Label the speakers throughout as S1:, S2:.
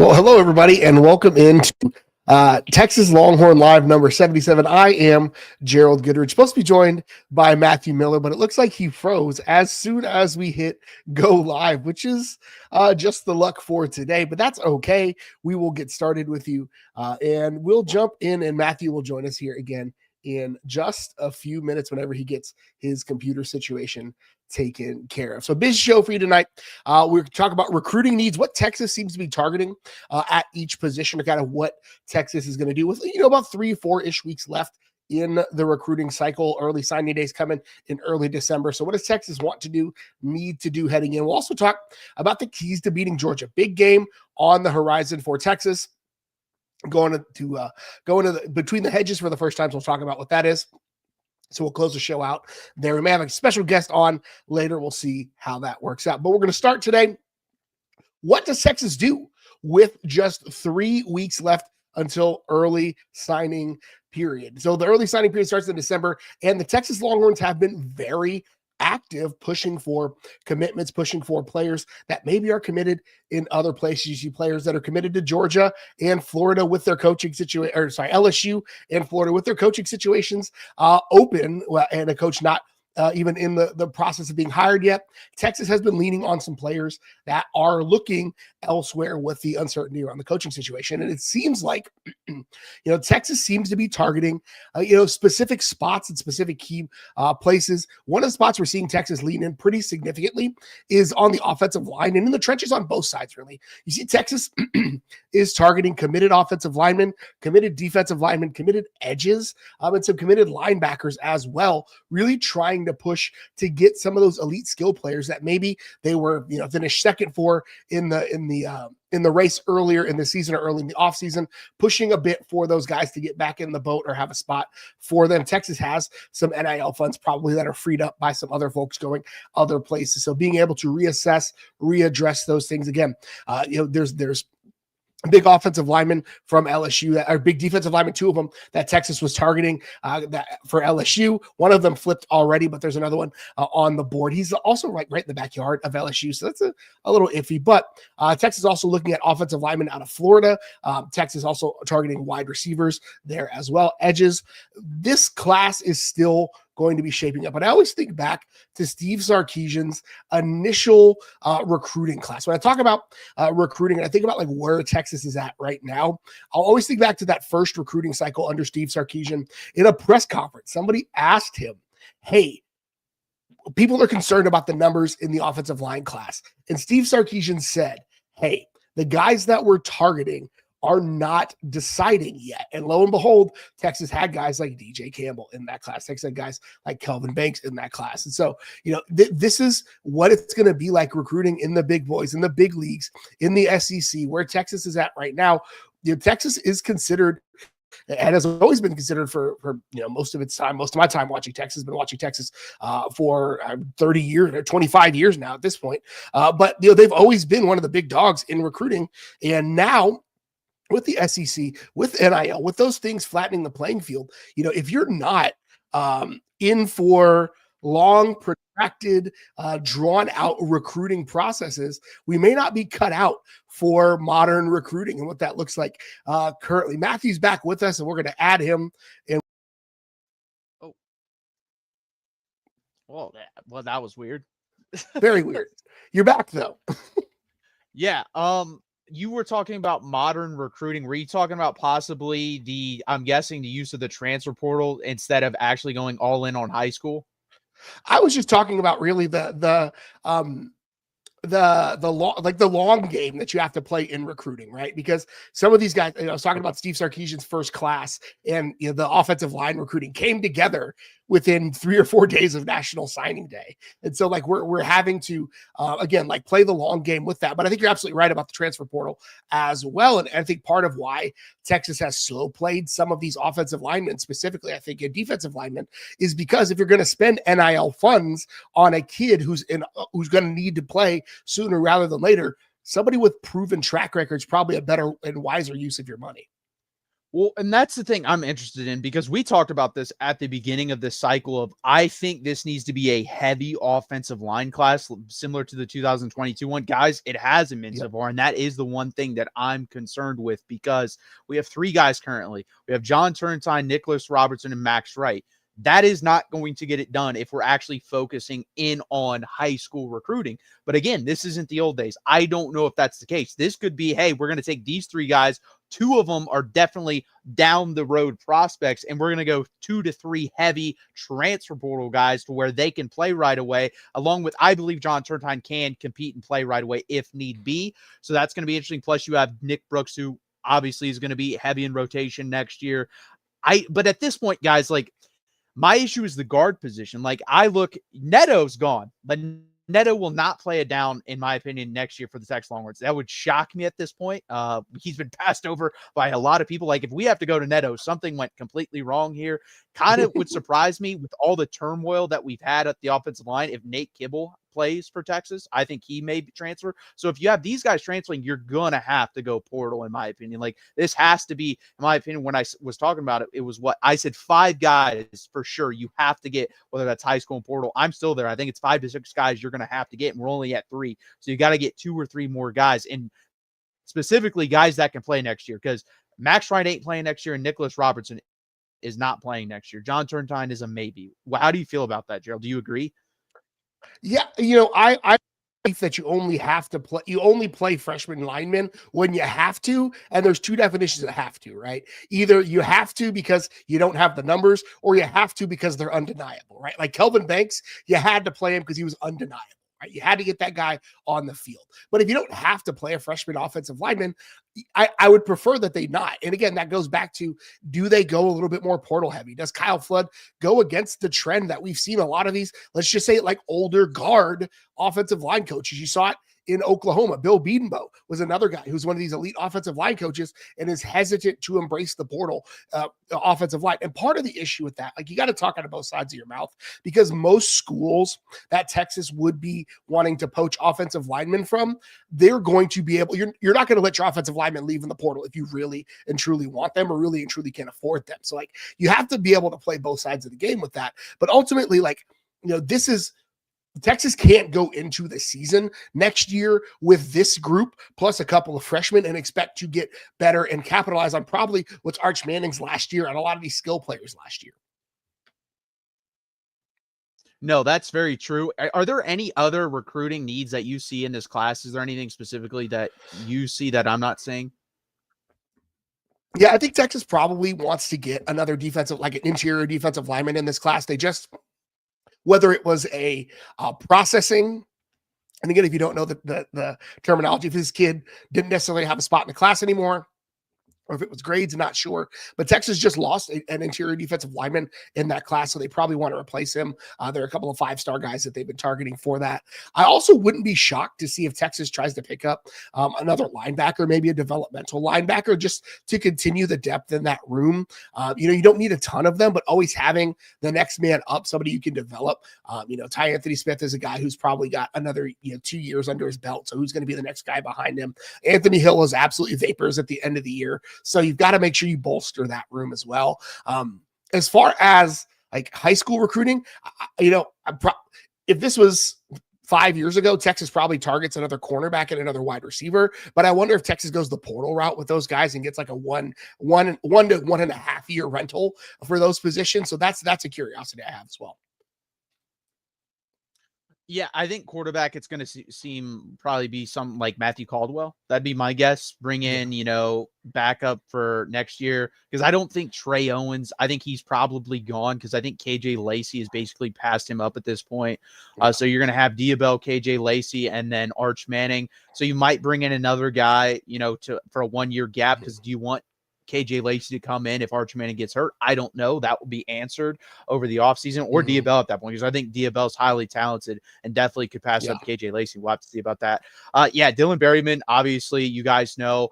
S1: Well, hello, everybody, and welcome into Texas Longhorn Live number 77. I am Gerald Goodrich, supposed to be joined by Matthew Miller, but it looks like he froze as soon as we hit go live, which is just the luck for today, but that's okay. We will get started with you, and we'll jump in, and Matthew will join us here again in just a few minutes whenever he gets his computer situation taken care of. So busy show for you tonight. We're talking about recruiting needs, what Texas seems to be targeting at each position, to kind of what Texas is going to do with, about 3-4-ish weeks left in the recruiting cycle. Early signing days coming in early December. So what does Texas want to do, need to do heading in? We'll also talk about the keys to beating Georgia. Big game on the horizon for Texas. Going to between the hedges for the first time. So we'll talk about what that is. So we'll close the show out there. We may have a special guest on later. We'll see how that works out. But we're going to start today. What does Texas do with just 3 weeks left until early signing period? So the early signing period starts in December, and the Texas Longhorns have been very active, pushing for commitments, pushing for players that maybe are committed in other places. You see players that are committed to Georgia and Florida with their coaching situation, LSU and Florida with their coaching situations open, and a coach not even in the process of being hired yet. Texas has been leaning on some players that are looking elsewhere with the uncertainty around the coaching situation. And it seems like, Texas seems to be targeting, specific spots and specific key places. One of the spots we're seeing Texas lean in pretty significantly is on the offensive line and in the trenches on both sides, really. You see Texas is targeting committed offensive linemen, committed defensive linemen, committed edges, and some committed linebackers as well, really trying to push to get some of those elite skill players that maybe they were, finished second for in the race earlier in the season or early in the offseason, pushing a bit for those guys to get back in the boat or have a spot for them. Texas has some NIL funds probably that are freed up by some other folks going other places. So being able to reassess, readdress those things again, there's big offensive linemen from LSU that are big defensive linemen, two of them that Texas was targeting that for LSU. One of them flipped already, but there's another one on the board. He's also right in the backyard of LSU. So that's a little iffy, but Texas also looking at offensive linemen out of Florida. Texas also targeting wide receivers there as well. Edges. This class is still going to be shaping up. But I always think back to Steve Sarkisian's initial recruiting class. When I talk about recruiting, and I think about like where Texas is at right now, I'll always think back to that first recruiting cycle under Steve Sarkisian. In a press conference, somebody asked him, hey, people are concerned about the numbers in the offensive line class. And Steve Sarkisian said, hey, the guys that we're targeting are not deciding yet. And lo and behold, Texas had guys like DJ Campbell in that class. Texas had guys like Kelvin Banks in that class. And so, this is what it's going to be like recruiting in the big boys, in the big leagues, in the SEC, where Texas is at right now. Texas is considered and has always been considered for most of its time. Most of my time watching Texas, been watching Texas for 30 years or 25 years now at this point. But they've always been one of the big dogs in recruiting. And now, with the SEC, with NIL, with those things flattening the playing field, if you're not in for long, protracted, drawn-out recruiting processes, we may not be cut out for modern recruiting and what that looks like currently. Matthew's back with us, and we're going to add him. And
S2: well, that was weird.
S1: Very weird. You're back though.
S2: Yeah. You were talking about modern recruiting. Were you talking about possibly I'm guessing the use of the transfer portal instead of actually going all in on high school?
S1: I was just talking about really the long game that you have to play in recruiting, right? Because some of these guys, I was talking about Steve Sarkisian's first class, and the offensive line recruiting came together within 3 or 4 days of National Signing Day. And so we're having to, again, play the long game with that. But I think you're absolutely right about the transfer portal as well. And I think part of why Texas has slow played some of these offensive linemen, specifically, I think, and defensive linemen, is because if you're going to spend NIL funds on a kid who's going to need to play sooner rather than later, somebody with proven track record is probably a better and wiser use of your money.
S2: Well, and that's the thing I'm interested in, because we talked about this at the beginning of this cycle of, I think this needs to be a heavy offensive line class similar to the 2022 one. Guys, it hasn't been so
S1: Yep.
S2: far, and that is the one thing that I'm concerned with, because we have three guys currently. We have John Turntine, Nicholas Robertson, and Max Wright. That is not going to get it done if we're actually focusing in on high school recruiting. But again, this isn't the old days. I don't know if that's the case. This could be, hey, we're going to take these three guys. Two of them are definitely down the road prospects, and we're going to go 2 to 3 heavy transfer portal guys to where they can play right away, along with, I believe John Turntine can compete and play right away if need be. So that's going to be interesting. Plus you have Nick Brooks, who obviously is going to be heavy in rotation next year. But at this point, guys, like, my issue is the guard position. Like, I look, Neto's gone, but Neto will not play it down, in my opinion, next year for the Texas Longhorns. That would shock me at this point. He's been passed over by a lot of people. Like, if we have to go to Neto, something went completely wrong here. Kind of would surprise me with all the turmoil that we've had at the offensive line if Nate Kibble plays for Texas. I think he may transfer. So if you have these guys transferring, you're going to have to go portal, in my opinion. Like, this has to be, in my opinion, when I was talking about it, it was what I said, 5 guys for sure you have to get, whether that's high school and portal. I'm still there. I think it's 5 to 6 guys you're going to have to get, and we're only at 3. So you got to get 2 or 3 more guys, and specifically guys that can play next year, because Max Wright ain't playing next year, and Nicholas Robertson is not playing next year. John Turntine is a maybe. How do you feel about that, Gerald? Do you agree?
S1: Yeah, I believe that you only play freshman linemen when you have to, and there's two definitions of have to, right? Either you have to because you don't have the numbers, or you have to because they're undeniable, right? Like Kelvin Banks, you had to play him because he was undeniable. Right? You had to get that guy on the field. But if you don't have to play a freshman offensive lineman, I would prefer that they not. And again, that goes back to, do they go a little bit more portal heavy? Does Kyle Flood go against the trend that we've seen a lot of these, let's just say, like older guard offensive line coaches? You saw it in Oklahoma. Bill Bedenbaugh was another guy who's one of these elite offensive line coaches and is hesitant to embrace the portal offensive line. And part of the issue with that, like, you got to talk out of both sides of your mouth, because most schools that Texas would be wanting to poach offensive linemen from, they're going to be able, you're not going to let your offensive linemen leave in the portal if you really and truly want them, or really and truly can afford them. So, like, you have to be able to play both sides of the game with that. But ultimately, like, this is, Texas can't go into the season next year with this group plus a couple of freshmen and expect to get better and capitalize on probably what's Arch Manning's last year and a lot of these skill players last year.
S2: No, that's very true. Are there any other recruiting needs that you see in this class? Is there anything specifically that you see that I'm not seeing?
S1: Yeah, I think Texas probably wants to get another defensive, like an interior defensive lineman in this class. They just, whether it was a processing, and again, if you don't know the terminology, if this kid didn't necessarily have a spot in the class anymore, or if it was grades, I'm not sure. But Texas just lost an interior defensive lineman in that class, so they probably want to replace him. There are a couple of 5-star guys that they've been targeting for that. I also wouldn't be shocked to see if Texas tries to pick up another linebacker, maybe a developmental linebacker, just to continue the depth in that room. You don't need a ton of them, but always having the next man up, somebody you can develop. Ty Anthony Smith is a guy who's probably got another 2 years under his belt, so who's going to be the next guy behind him? Anthony Hill is absolutely vapors at the end of the year. So you've got to make sure you bolster that room as well. As far as like high school recruiting, if this was 5 years ago, Texas probably targets another cornerback and another wide receiver. But I wonder if Texas goes the portal route with those guys and gets like a one to 1.5 year rental for those positions. So that's a curiosity I have as well.
S2: Yeah, I think quarterback, it's going to seem probably be some like Matthew Caldwell. That'd be my guess. Bring in, backup for next year, because I don't think Trey Owens, I think he's probably gone, because I think KJ Lacey has basically passed him up at this point. So you're going to have Diabell, KJ Lacey, and then Arch Manning. So you might bring in another guy, for a 1-year gap, because do you want KJ Lacey to come in if Arch Manning gets hurt? I don't know. That will be answered over the offseason, or Diabell at that point, because I think Diabell's highly talented and definitely could pass up KJ Lacey. We'll have to see about that. Dylan Berryman, obviously, you guys know,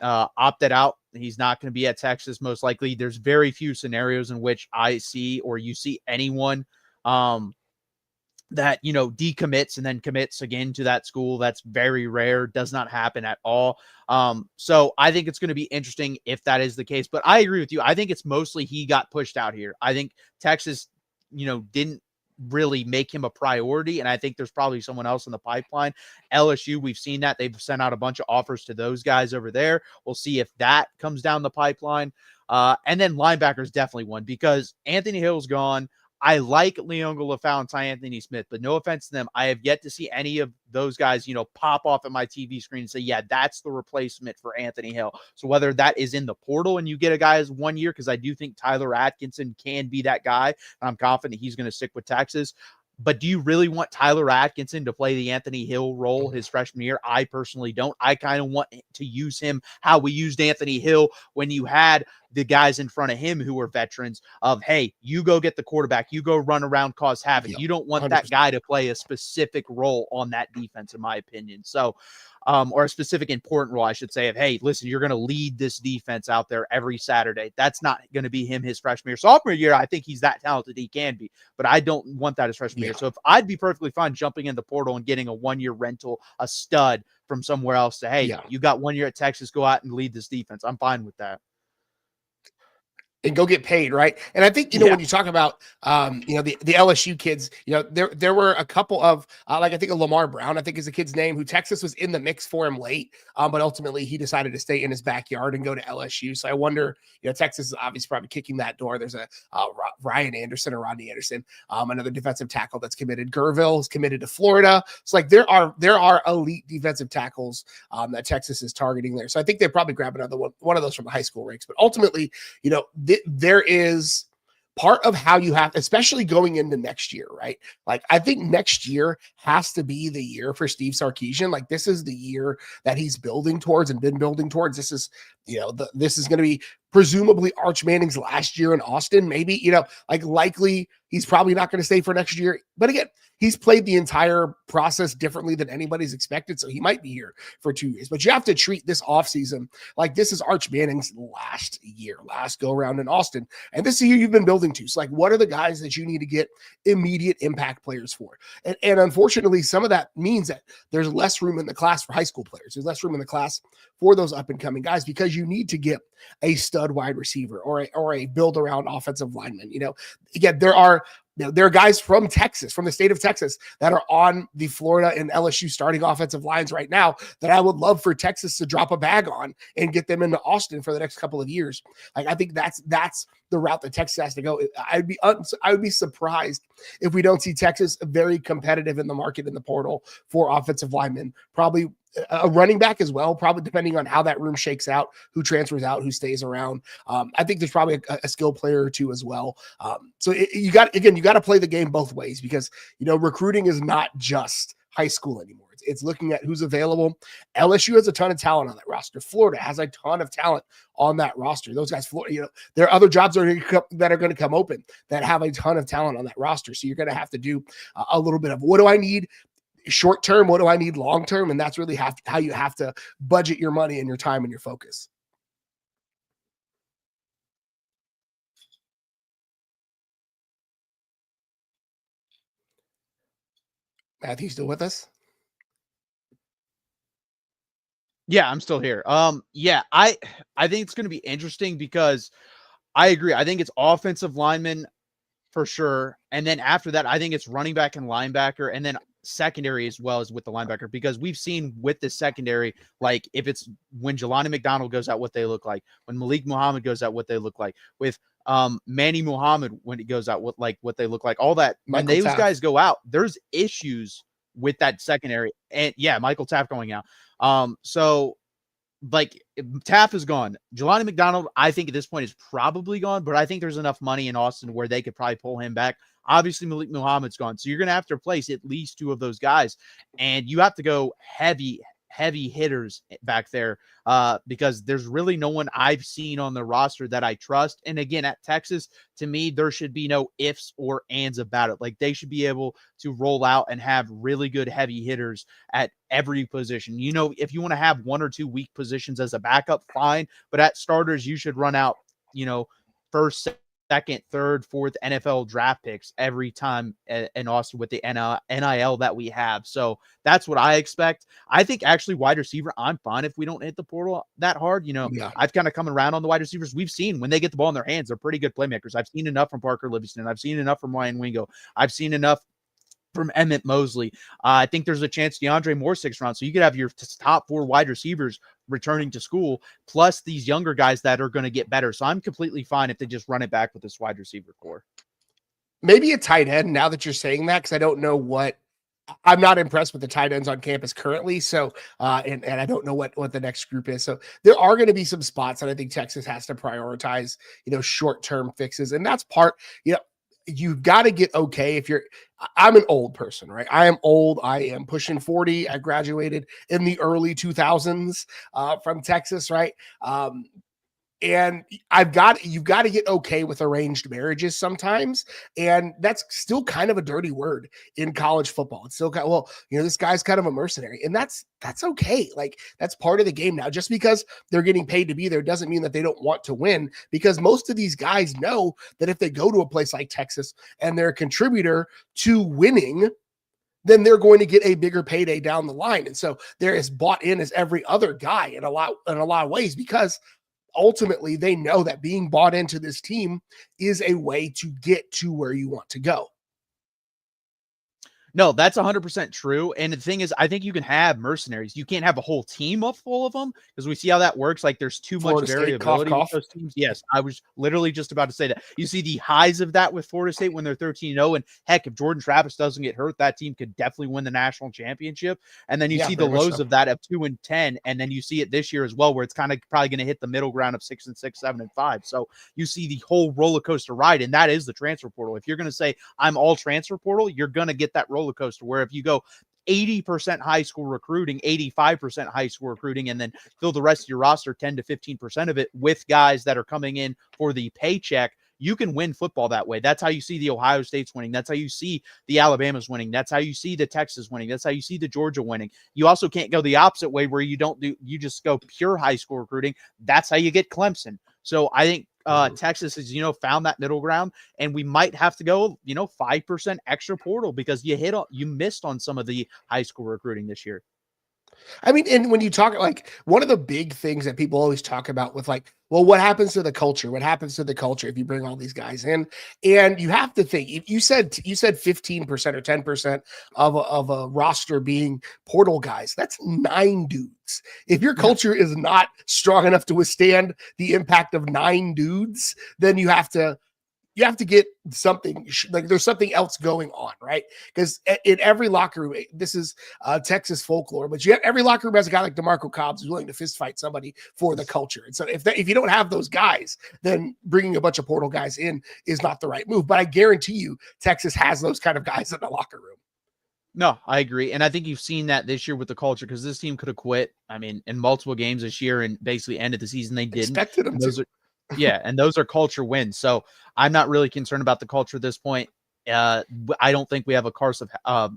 S2: opted out. He's not going to be at Texas, most likely. There's very few scenarios in which I see, or you see anyone that, decommits and then commits again to that school. That's very rare, does not happen at all. So I think it's going to be interesting if that is the case. But I agree with you. I think it's mostly he got pushed out here. I think Texas, didn't really make him a priority. And I think there's probably someone else in the pipeline. LSU, we've seen that. They've sent out a bunch of offers to those guys over there. We'll see if that comes down the pipeline. And then linebackers definitely one, because Anthony Hill's gone. I like Leonga Lafau and Ty Anthony Smith, but no offense to them, I have yet to see any of those guys, pop off at my TV screen and say, yeah, that's the replacement for Anthony Hill. So whether that is in the portal and you get a guy as 1 year, because I do think Tyler Atkinson can be that guy, and I'm confident he's going to stick with Texas. But do you really want Tyler Atkinson to play the Anthony Hill role his freshman year? I personally don't. I kind of want to use him how we used Anthony Hill when you had the guys in front of him who were veterans of, hey, you go get the quarterback, you go run around, cause havoc. Yep, you don't want 100%. That guy to play a specific role on that defense, in my opinion. So, or a specific important role, I should say, of, hey, listen, you're going to lead this defense out there every Saturday. That's not going to be him his freshman year. Sophomore year, I think he's that talented he can be, but I don't want that his freshman year. So if I'd be perfectly fine jumping in the portal and getting a 1 year rental, a stud from somewhere else to, hey, you got 1 year at Texas, go out and lead this defense. I'm fine with that.
S1: And go get paid, right? And I think, when you talk about, the LSU kids, there were a couple of, like I think of Lamar Brown, I think is a kid's name, who Texas was in the mix for him late, but ultimately he decided to stay in his backyard and go to LSU. So I wonder, Texas is obviously probably kicking that door. There's a Ryan Anderson or Rodney Anderson, another defensive tackle that's committed. Gurville is committed to Florida. So like there are elite defensive tackles that Texas is targeting there. So I think they probably grab another one of those from the high school ranks. But ultimately, there is part of how you have, especially going into next year, right? Like, I think next year has to be the year for Steve Sarkisian. Like, this is the year that he's building towards and been building towards. This is, this is going to be presumably Arch Manning's last year in Austin. Maybe, likely he's probably not going to stay for next year. But again, he's played the entire process differently than anybody's expected. So he might be here for 2 years, but you have to treat this offseason like this is Arch Manning's last go around in Austin. And this is the year you've been building to. So like, what are the guys that you need to get immediate impact players for? And unfortunately, some of that means that there's less room in the class for high school players. There's less room in the class for those up and coming guys, because you need to get a stud wide receiver or a build around offensive lineman. Again, there are guys from Texas, from the state of Texas, that are on the Florida and LSU starting offensive lines right now that I would love for Texas to drop a bag on and get them into Austin for the next couple of years. Like, I think that's the route that Texas has to go. I would be surprised if we don't see Texas very competitive in the market in the portal for offensive linemen. Probably a running back as well, probably depending on how that room shakes out, who transfers out, who stays around. I think there's probably a skill player or two as well. So you got to play the game both ways, because, recruiting is not just high school anymore. It's looking at who's available. LSU has a ton of talent on that roster. Florida has a ton of talent on that roster. Those guys, Florida, there are other jobs that are going to come open that have a ton of talent on that roster. So you're going to have to do a little bit of, what do I need short term? What do I need long term? And that's really how you have to budget your money and your time and your focus. Matthew, still with us?
S2: Yeah, I'm still here. Yeah, I think it's going to be interesting, because I agree. I think it's offensive lineman for sure. And then after that, I think it's running back and linebacker, and then secondary as well as with the linebacker, because we've seen with the secondary, like if it's when Jelani McDonald goes out, what they look like, when Malik Muhammad goes out, what they look like, with Manny Muhammad, when it goes out, what they look like, all that. When those guys go out, there's issues with that secondary. And yeah, Michael Taft going out. So like, Taft is gone. Jelani McDonald, I think at this point, is probably gone, but I think there's enough money in Austin where they could probably pull him back. Obviously, Malik Muhammad's gone. So you're going to have to replace at least two of those guys. And you have to go heavy hitters back there, because there's really no one I've seen on the roster that I trust. And again, at Texas, to me, there should be no ifs or ands about it. Like, they should be able to roll out and have really good heavy hitters at every position. If you want to have one or two weak positions as a backup, fine. But at starters, you should run out, first, second, third, fourth NFL draft picks every time in Austin with the NIL that we have. So that's what I expect. I think actually wide receiver, I'm fine if we don't hit the portal that hard.
S1: Yeah.
S2: I've kind of come around on the wide receivers. We've seen when they get the ball in their hands, they're pretty good playmakers. I've seen enough from Parker Livingston. I've seen enough from Ryan Wingo. I've seen enough from Emmett Mosley. I think there's a chance DeAndre Moore 6th round. So you could have your top 4 wide receivers returning to school, plus these younger guys that are going to get better. So I'm completely fine if they just run it back with this wide receiver core.
S1: Maybe a tight end now that you're saying that, because I don't know I'm not impressed with the tight ends on campus currently. So, and I don't know what the next group is. So there are going to be some spots that I think Texas has to prioritize, short-term fixes. And that's part, you've got to get okay. I'm an old person, right? I am old. I am pushing 40. I graduated in the early 2000s from Texas, right? And you've got to get okay with arranged marriages sometimes. And that's still kind of a dirty word in college football. It's still kind of, this guy's kind of a mercenary, and that's okay. Like, that's part of the game now. Just because they're getting paid to be there doesn't mean that they don't want to win, because most of these guys know that if they go to a place like Texas and they're a contributor to winning, then they're going to get a bigger payday down the line. And so they're as bought in as every other guy in a lot of ways, because ultimately they know that being bought into this team is a way to get to where you want to go.
S2: No, that's 100% true. And the thing is, I think you can have mercenaries. You can't have a whole team full of them, because we see how that works. Like, there's too much variability with those teams. Yes, I was literally just about to say that. You see the highs of that with Florida State when they're 13-0. And heck, if Jordan Travis doesn't get hurt, that team could definitely win the national championship. And then you see the lows of that of 2-10. And then you see it this year as well, where it's kind of probably going to hit the middle ground of 6-6, 7-5. So you see the whole roller coaster ride. And that is the transfer portal. If you're going to say I'm all transfer portal, you're going to get that roller coaster, where if you go 80% high school recruiting, 85% high school recruiting, and then fill the rest of your roster 10 to 15% of it with guys that are coming in for the paycheck, you can win football that way. That's how you see the Ohio States winning. That's how you see the Alabamas winning. That's how you see the Texas winning. That's how you see the Georgia winning. You also can't go the opposite way, where you just go pure high school recruiting. That's how you get Clemson. So I think Texas has, found that middle ground, and we might have to go, 5% extra portal, because you missed on some of the high school recruiting this year.
S1: I mean, and when you talk, like, one of the big things that people always talk about with, like, well, what happens to the culture? What happens to the culture if you bring all these guys in? And you have to think, if you said 15% or 10% of a roster being portal guys, that's 9 dudes. If your culture is not strong enough to withstand the impact of 9 dudes, then you have to get something, like, there's something else going on, right? Because in every locker room, this is Texas folklore, but every locker room has a guy like DeMarco Cobbs who's willing to fist fight somebody for the culture. And so if you don't have those guys, then bringing a bunch of portal guys in is not the right move. But I guarantee you, Texas has those kind of guys in the locker room.
S2: No, I agree. And I think you've seen that this year with the culture, because this team could have quit, in multiple games this year, and basically ended the season. They didn't.
S1: Expected them to.
S2: Yeah, and those are culture wins. So I'm not really concerned about the culture at this point. I don't think we have a card of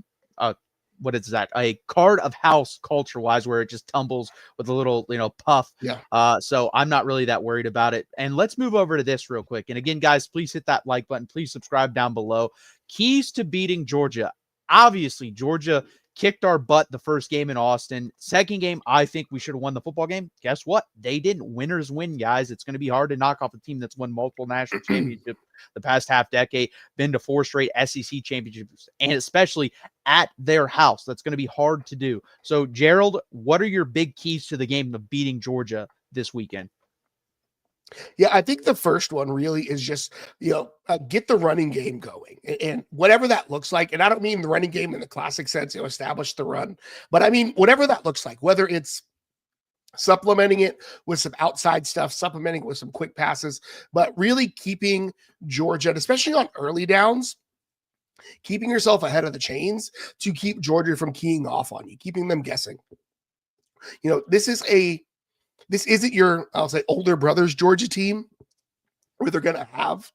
S2: house culture wise, where it just tumbles with a little, puff.
S1: Yeah.
S2: So I'm not really that worried about it. And let's move over to this real quick. And again, guys, please hit that like button. Please subscribe down below. Keys to beating Georgia. Obviously, Georgia kicked our butt the first game in Austin. Second game, I think we should have won the football game. Guess what? They didn't. Winners win, guys. It's going to be hard to knock off a team that's won multiple national championships the past half decade, been to 4 straight SEC championships, and especially at their house. That's going to be hard to do. So, Gerald, what are your big keys to the game of beating Georgia this weekend?
S1: Yeah, I think the first one really is just, get the running game going, and whatever that looks like. And I don't mean the running game in the classic sense, establish the run, but I mean, whatever that looks like, whether it's supplementing it with some outside stuff, supplementing it with some quick passes, but really keeping Georgia, especially on early downs, keeping yourself ahead of the chains to keep Georgia from keying off on you, keeping them guessing. This isn't your, I'll say, older brother's Georgia team, where they're going to have,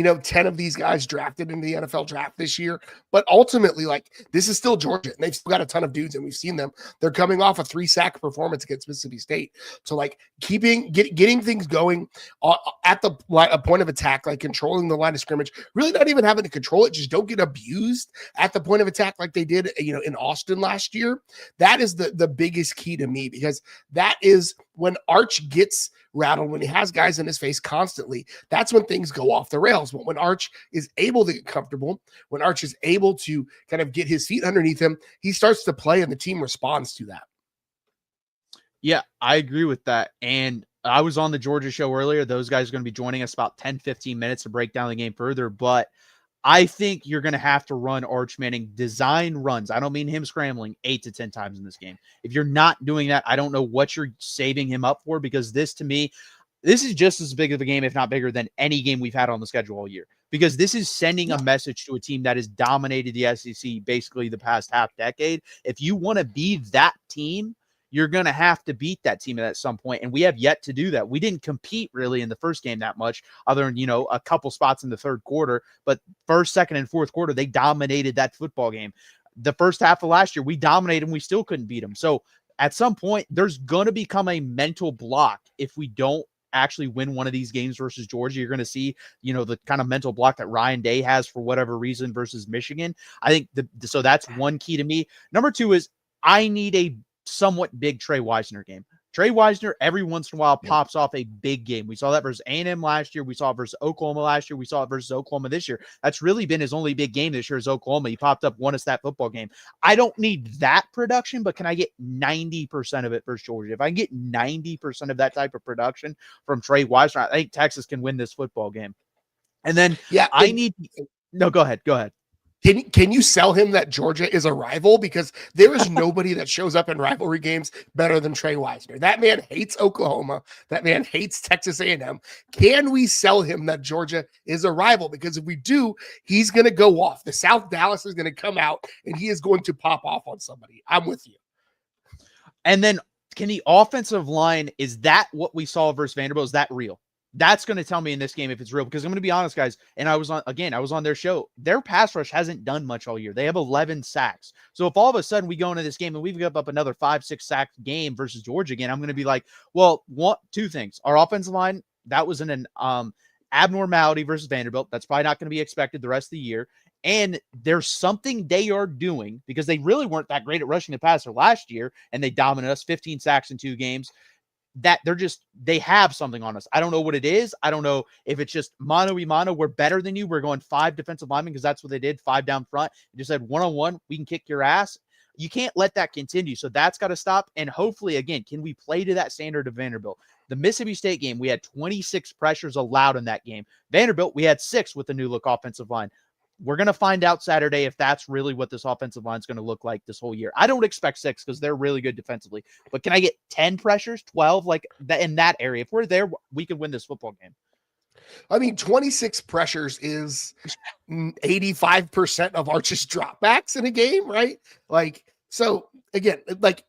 S1: 10 of these guys drafted into the NFL draft this year. But ultimately, like, this is still Georgia, and they've still got a ton of dudes, and we've seen them. They're coming off a 3-sack performance against Mississippi State. So, like, getting things going at the a point of attack, like controlling the line of scrimmage, really not even having to control it, just don't get abused at the point of attack like they did, in Austin last year. That is the biggest key to me, because that is when Arch gets rattled, when he has guys in his face constantly, that's when things go off the rails. But when Arch is able to get comfortable, when Arch is able to kind of get his feet underneath him, he starts to play and the team responds to that.
S2: Yeah, I agree with that. And I was on the Georgia show earlier. Those guys are going to be joining us about 10, 15 minutes to break down the game further. But I think you're going to have to run Arch Manning design runs. I don't mean him scrambling 8 to 10 times in this game. If you're not doing that, I don't know what you're saving him up for, because this, to me, this is just as big of a game, if not bigger, than any game we've had on the schedule all year, because this is sending a message to a team that has dominated the SEC basically the past half decade. If you want to be that team, you're going to have to beat that team at some point, and we have yet to do that. We didn't compete really in the first game that much, other than, a couple spots in the third quarter, but first, second, and fourth quarter, they dominated that football game. The first half of last year, we dominated and we still couldn't beat them. So at some point, there's going to become a mental block if we don't actually win one of these games versus Georgia. You're going to see, the kind of mental block that Ryan Day has for whatever reason versus Michigan. I think so that's one key to me. Number two is I need a somewhat big Trey Wisner game. Trey Wisner every once in a while pops off a big game. We saw that versus A&M last year. We saw it versus Oklahoma last year. We saw it versus Oklahoma this year. That's really been his only big game this year is Oklahoma. He popped up, won us that football game. I don't need that production, but can I get 90% of it versus Georgia? If I can get 90% of that type of production from Trey Wisner, I think Texas can win this football game. And then no, go ahead.
S1: Can you sell him that Georgia is a rival? Because there is nobody that shows up in rivalry games better than Trey Wisner. That man hates Oklahoma. That man hates Texas A&M. Can we sell him that Georgia is a rival? Because if we do, he's going to go off. The South Dallas is going to come out, and he is going to pop off on somebody. I'm with you.
S2: And then can the offensive line, is that what we saw versus Vanderbilt? Is that real? That's going to tell me in this game if it's real, because I'm going to be honest, guys. And I was on their show. Their pass rush hasn't done much all year. They have 11 sacks. So if all of a sudden we go into this game and we give up another 5-6 sack game versus Georgia again, I'm going to be like, well, two things. Our offensive line, that was an abnormality versus Vanderbilt. That's probably not going to be expected the rest of the year. And there's something they are doing, because they really weren't that great at rushing the passer last year, and they dominated us 15 sacks in 2 games. That they have something on us. I don't know what it is. I don't know if it's just mano-a-mano. We're better than you. We're going 5 defensive linemen, because that's what they did, 5 down front. You just said one-on-one, we can kick your ass. You can't let that continue. So that's got to stop. And hopefully, again, can we play to that standard of Vanderbilt? The Mississippi State game, we had 26 pressures allowed in that game. Vanderbilt, we had 6 with the new look offensive line. We're going to find out Saturday if that's really what this offensive line is going to look like this whole year. I don't expect 6, because they're really good defensively. But can I get 10 pressures, 12, like that in that area? If we're there, we could win this football game.
S1: I mean, 26 pressures is 85% of Arch's dropbacks in a game, right? Like, so again, like,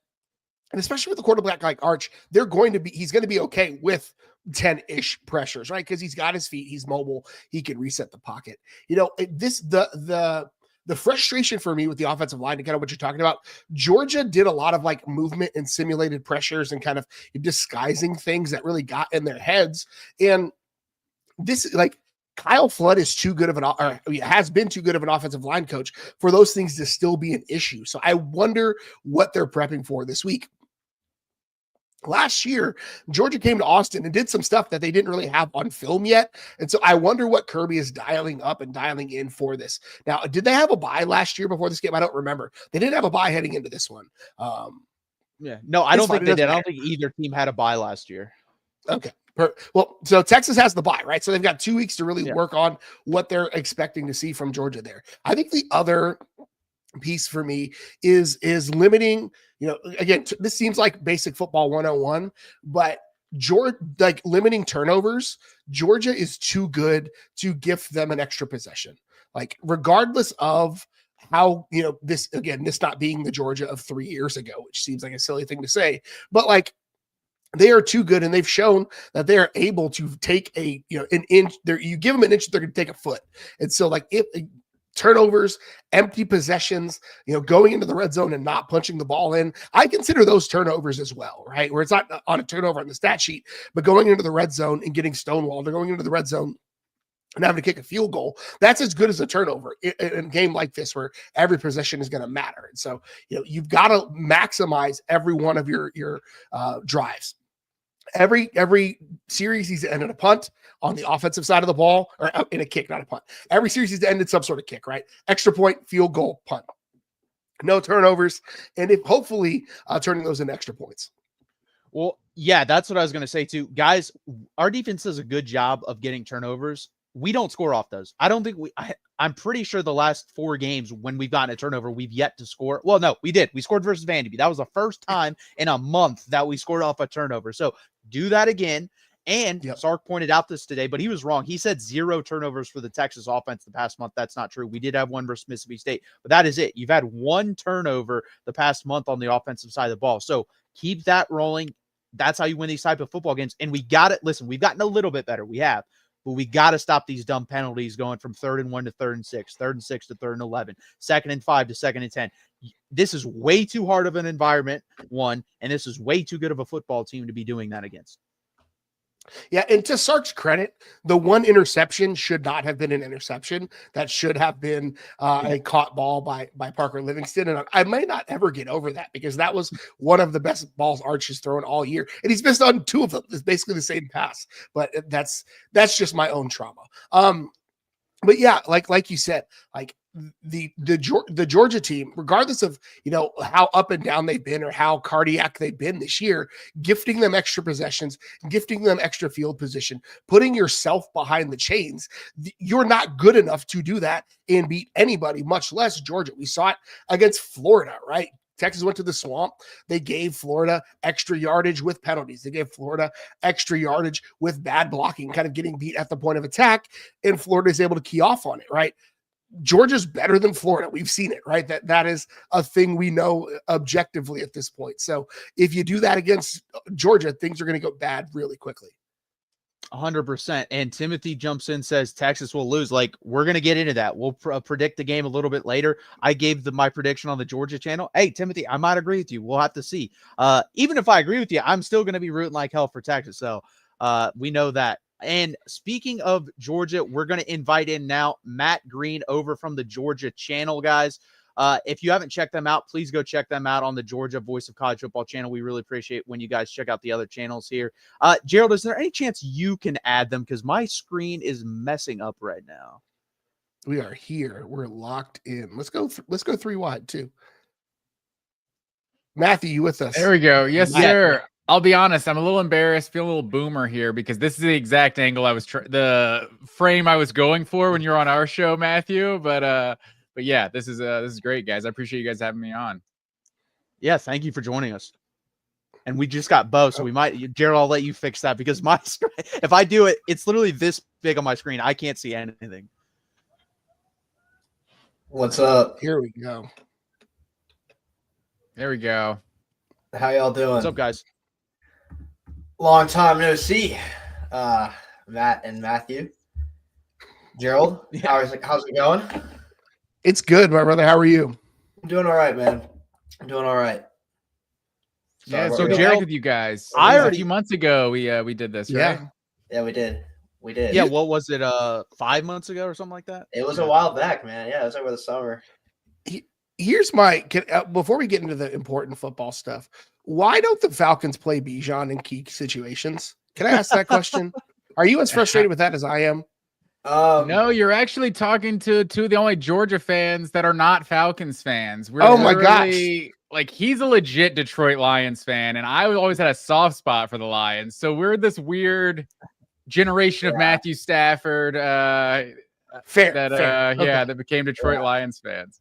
S1: and especially with a quarterback like Arch, he's going to be okay with 10-ish pressures, right? Because he's got his feet, he's mobile, he can reset the pocket. The frustration for me with the offensive line, and kind of what you're talking about, Georgia did a lot of like movement and simulated pressures and kind of disguising things that really got in their heads. And this, like, Kyle Flood is has been too good of an offensive line coach for those things to still be an issue. So I wonder what they're prepping for this week. Last year, Georgia came to Austin and did some stuff that they didn't really have on film yet. And so I wonder what Kirby is dialing up and dialing in for this. Now, did they have a bye last year before this game? I don't remember. They didn't have a bye heading into this one.
S2: No, I don't think they did. I don't think either team had a bye last year.
S1: Okay. Well, so Texas has the bye, right? So they've got 2 weeks to really work on what they're expecting to see from Georgia there. I think the other piece for me is limiting, again, this seems like basic football 101, but Georgia, like, limiting turnovers. Georgia is too good to gift them an extra possession. Like, regardless of how, this not being the Georgia of 3 years ago, which seems like a silly thing to say, but like, They are too good, and they've shown that they are able to take an inch. You give them an inch, they're going to take a foot. And so, like, if turnovers, empty possessions, going into the red zone and not punching the ball in, I consider those turnovers as well, right? Where it's not on a turnover on the stat sheet, but going into the red zone and getting stonewalled, or going into the red zone and having to kick a field goal, that's as good as a turnover in a game like this, where every possession is going to matter. And so, you've got to maximize every one of your drives. Every series he's ended a punt on the offensive side of the ball, or in a kick, not a punt. Every series he's ended some sort of kick, right? Extra point, field goal, punt. No turnovers, and if hopefully turning those into extra points.
S2: Well, yeah, that's what I was going to say too. Guys, our defense does a good job of getting turnovers. We don't score off those. I don't think I'm pretty sure the last 4 games when we've gotten a turnover, we've yet to score. Well, no, we did. We scored versus Vanderbilt. That was the first time in a month that we scored off a turnover. So do that again. And Sark pointed out this today, but he was wrong. He said 0 turnovers for the Texas offense the past month. That's not true. We did have one versus Mississippi State, but that is it. You've had 1 turnover the past month on the offensive side of the ball. So keep that rolling. That's how you win these type of football games. And we got it. Listen, we've gotten a little bit better. We have. But we got to stop these dumb penalties going from 3rd and 1 to 3rd and 6, 3rd and 6 to 3rd and 11, 2nd and 5 to 2nd and 10. This is way too hard of an environment, one, and this is way too good of a football team to be doing that against.
S1: Yeah, and to Sark's credit, the 1 interception should not have been an interception. That should have been a caught ball by Parker Livingston. And I may not ever get over that, because that was one of the best balls Arch has thrown all year. And he's missed on 2 of them. It's basically the same pass. But that's just my own trauma. But yeah, like you said, like the Georgia team, regardless of how up and down they've been or how cardiac they've been this year, gifting them extra possessions, gifting them extra field position, putting yourself behind the chains, you're not good enough to do that and beat anybody, much less Georgia. We saw it against Florida, right? Texas went to the swamp. They gave Florida extra yardage with penalties. They gave Florida extra yardage with bad blocking, kind of getting beat at the point of attack, and Florida is able to key off on it, right? Georgia's better than Florida. We've seen it, right? That is a thing we know objectively at this point. So if you do that against Georgia, things are going to go bad really quickly.
S2: 100%. And Timothy jumps in, says Texas will lose. Like, we're going to get into that. We'll predict the game a little bit later. I gave my prediction on the Georgia channel. Hey, Timothy, I might agree with you. We'll have to see. Even if I agree with you, I'm still going to be rooting like hell for Texas. So we know that. And speaking of Georgia, we're going to invite in now Matt Green over from the Georgia channel, guys. If you haven't checked them out, please go check them out on the Georgia Voice of College Football channel. We really appreciate when you guys check out the other channels here. Gerald, is there any chance you can add them? Because my screen is messing up right now.
S1: We are here. We're locked in. Let's go 3 wide too. Matthew, you with us?
S3: There we go. Yes, sir. I'll be honest, I'm a little embarrassed, feel a little boomer here, because this is the exact angle the frame I was going for when you're on our show, Matthew. But yeah, this is great, guys. I appreciate you guys having me on.
S2: Yeah, thank you for joining us. And we just got Bo, so we might, Gerald, I'll let you fix that, because my screen, if I do it, it's literally this big on my screen. I can't see anything.
S4: What's up?
S1: Here we go.
S3: There we go.
S4: How y'all doing?
S2: What's up, guys?
S4: Long time no see. Matt and Matthew. Gerald, how's it going?
S1: It's good, my brother. How are you?
S4: I'm doing all right, man. I'm doing all right.
S3: Yeah, so Gerald, with you guys. A few months ago we did this, right?
S4: Yeah, we did.
S2: Yeah, what was it? 5 months ago or something like that?
S4: It was a while back, man. Yeah, it was over the summer.
S1: Here's before we get into the important football stuff, why don't the Falcons play Bijan in key situations? Can I ask that question? Are you as frustrated with that as I am?
S3: No, you're actually talking to two of the only Georgia fans that are not Falcons fans.
S1: Oh my gosh.
S3: Like, he's a legit Detroit Lions fan, and I always had a soft spot for the Lions. So we're this weird generation of Matthew Stafford that became Detroit Lions fans.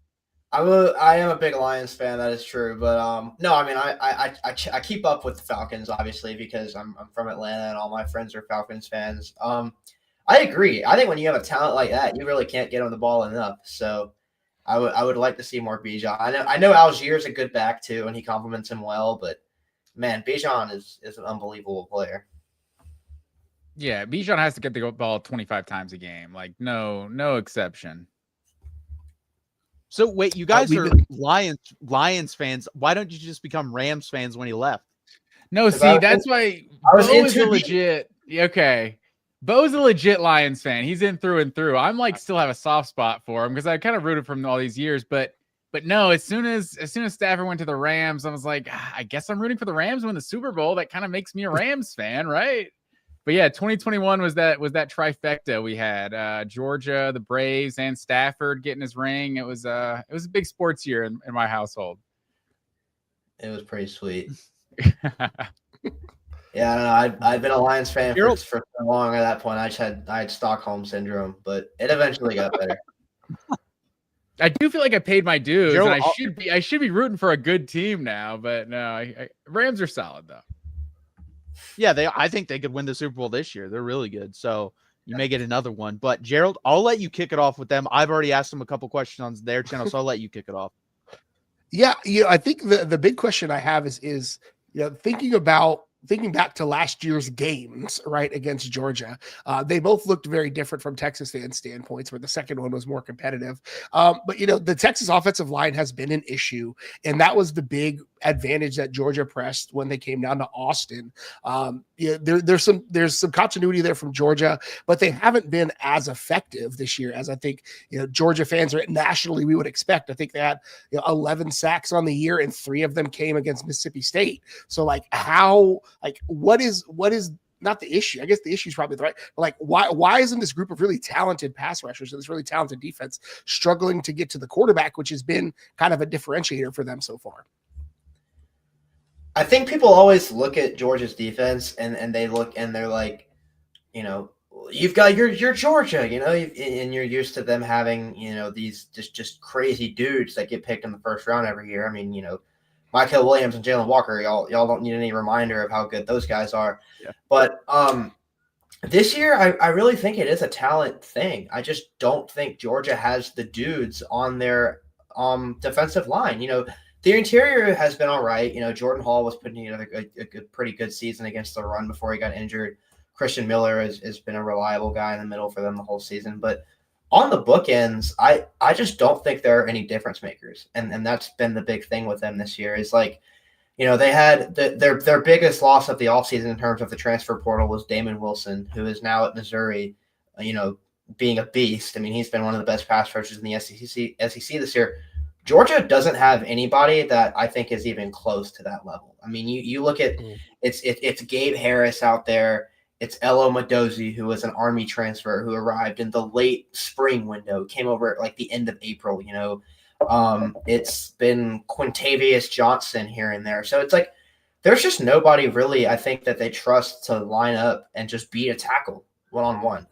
S4: I am a big Lions fan. That is true, but no, I mean, I keep up with the Falcons, obviously, because I'm from Atlanta and all my friends are Falcons fans. I agree. I think when you have a talent like that, you really can't get on the ball enough. So I would like to see more Bijan. I know Algier's a good back too, and he compliments him well. But man, Bijan is an unbelievable player.
S3: Yeah, Bijan has to get the ball 25 times a game. Like, no exception.
S2: So wait, you guys are Lions fans. Why don't you just become Rams fans when he left?
S3: No, see, that's why Bo is a legit. Okay. Bo's a legit Lions fan. He's in through and through. I'm like still have a soft spot for him because I kind of rooted for him all these years. But no, as soon as Stafford went to the Rams, I was like, I guess I'm rooting for the Rams to win the Super Bowl. That kind of makes me a Rams fan, right? But yeah, 2021 was that trifecta we had. Georgia, the Braves, and Stafford getting his ring. It was a big sports year in my household.
S4: It was pretty sweet. Yeah, I don't know. I've been a Lions fan for so long. At that point, I had Stockholm syndrome, but it eventually got better.
S3: I do feel like I paid my dues, and I should be rooting for a good team now. But no, Rams are solid though.
S2: Yeah, I think they could win the Super Bowl this year. They're really good, so you may get another one. But Gerald, I'll let you kick it off with them. I've already asked them a couple questions on their channel, so I'll let you kick it off.
S1: Yeah, I think the big question I have is thinking back to last year's games, right, against Georgia. They both looked very different from Texas fan standpoints, where the second one was more competitive. But the Texas offensive line has been an issue, and that was the big advantage that Georgia pressed when they came down to Austin. There's some continuity there from Georgia, but they haven't been as effective this year as I think Georgia fans are nationally we would expect. I think they had 11 sacks on the year, and 3 of them came against Mississippi State. So what is not the issue? I guess the issue is probably the right. Like, why isn't this group of really talented pass rushers and this really talented defense struggling to get to the quarterback, which has been kind of a differentiator for them so far?
S4: I think people always look at Georgia's defense and they look and they're like, you've got your Georgia, and you're used to them having, these just crazy dudes that get picked in the first round every year. I mean, Michael Williams and Jalen Walker, y'all don't need any reminder of how good those guys are. Yeah. But this year, I really think it is a talent thing. I just don't think Georgia has the dudes on their defensive line. The interior has been all right. Jordan Hall was putting together a pretty good season against the run before he got injured. Christian Miller has been a reliable guy in the middle for them the whole season. But on the bookends, I just don't think there are any difference makers. And that's been the big thing with them this year is like, they had their biggest loss of the offseason in terms of the transfer portal was Damon Wilson, who is now at Missouri, being a beast. I mean, he's been one of the best pass rushers in the SEC this year. Georgia doesn't have anybody that I think is even close to that level. I mean, you look at it's Gabe Harris out there. It's Elo Madozi, who was an Army transfer who arrived in the late spring window, came over at like the end of April. It's been Quintavious Johnson here and there. So it's like there's just nobody really I think that they trust to line up and just beat a tackle one-on-one.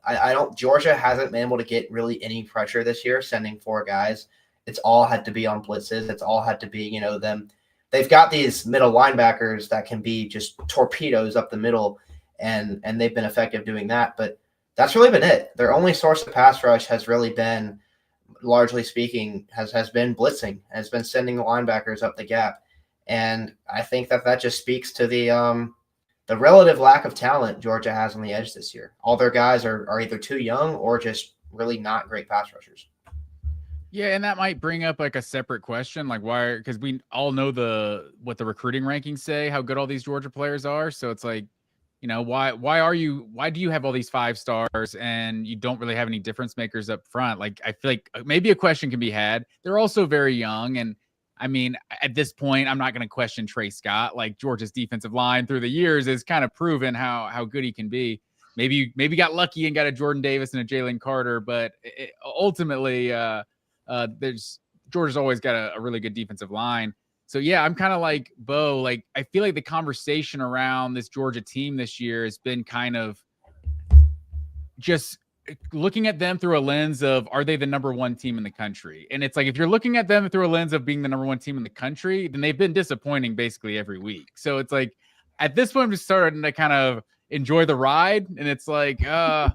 S4: Georgia hasn't been able to get really any pressure this year, sending 4 guys. It's all had to be on blitzes. It's all had to be, them. They've got these middle linebackers that can be just torpedoes up the middle, and they've been effective doing that. But that's really been it. Their only source of pass rush has really been, largely speaking, has been blitzing, has been sending the linebackers up the gap. And I think that just speaks to the relative lack of talent Georgia has on the edge this year. All their guys are either too young or just really not great pass rushers.
S3: Yeah, and that might bring up like a separate question, like why? Because we all know what the recruiting rankings say, how good all these Georgia players are. So it's like, why do you have all these 5 stars and you don't really have any difference makers up front? Like, I feel like maybe a question can be had. They're also very young, and I mean, at this point, I'm not going to question Trey Scott. Like, Georgia's defensive line through the years has kind of proven how good he can be. Maybe got lucky and got a Jordan Davis and a Jalen Carter, but ultimately. Georgia's always got a really good defensive line. So yeah, I'm kind of like Bo, like I feel like the conversation around this Georgia team this year has been kind of just looking at them through a lens of, are they the number 1 team in the country? And it's like, if you're looking at them through a lens of being the number 1 team in the country, then they've been disappointing basically every week. So it's like, at this point, I'm just starting to kind of enjoy the ride. And it's like, I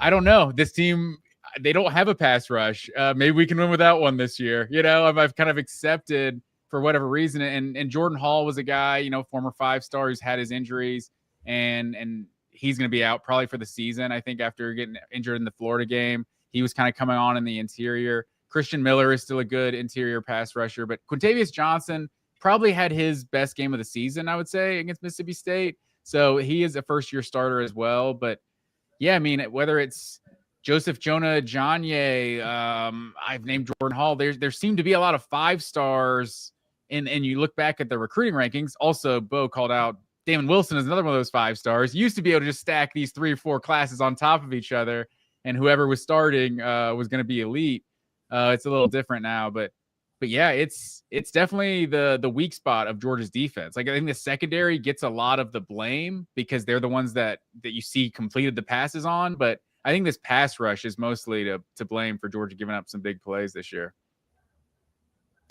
S3: don't know, this team, they don't have a pass rush. Maybe we can win without one this year. I've kind of accepted for whatever reason. And Jordan Hall was a guy, you know, former 5-star who's had his injuries, and he's going to be out probably for the season. I think after getting injured in the Florida game, he was kind of coming on in the interior. Christian Miller is still a good interior pass rusher, but Quintavious Johnson probably had his best game of the season, I would say, against Mississippi State. So he is a first-year starter as well. But yeah, I mean, whether it's Joseph Jonah Janye, I've named Jordan Hall. There seem to be a lot of 5-stars, and you look back at the recruiting rankings. Also, Bo called out Damon Wilson is another one of those 5-stars. Used to be able to just stack these 3 or 4 classes on top of each other, and whoever was starting was going to be elite. It's a little different now, but yeah, it's definitely the weak spot of Georgia's defense. Like, I think the secondary gets a lot of the blame because they're the ones that you see completed the passes on, but I think this pass rush is mostly to blame for Georgia giving up some big plays this year.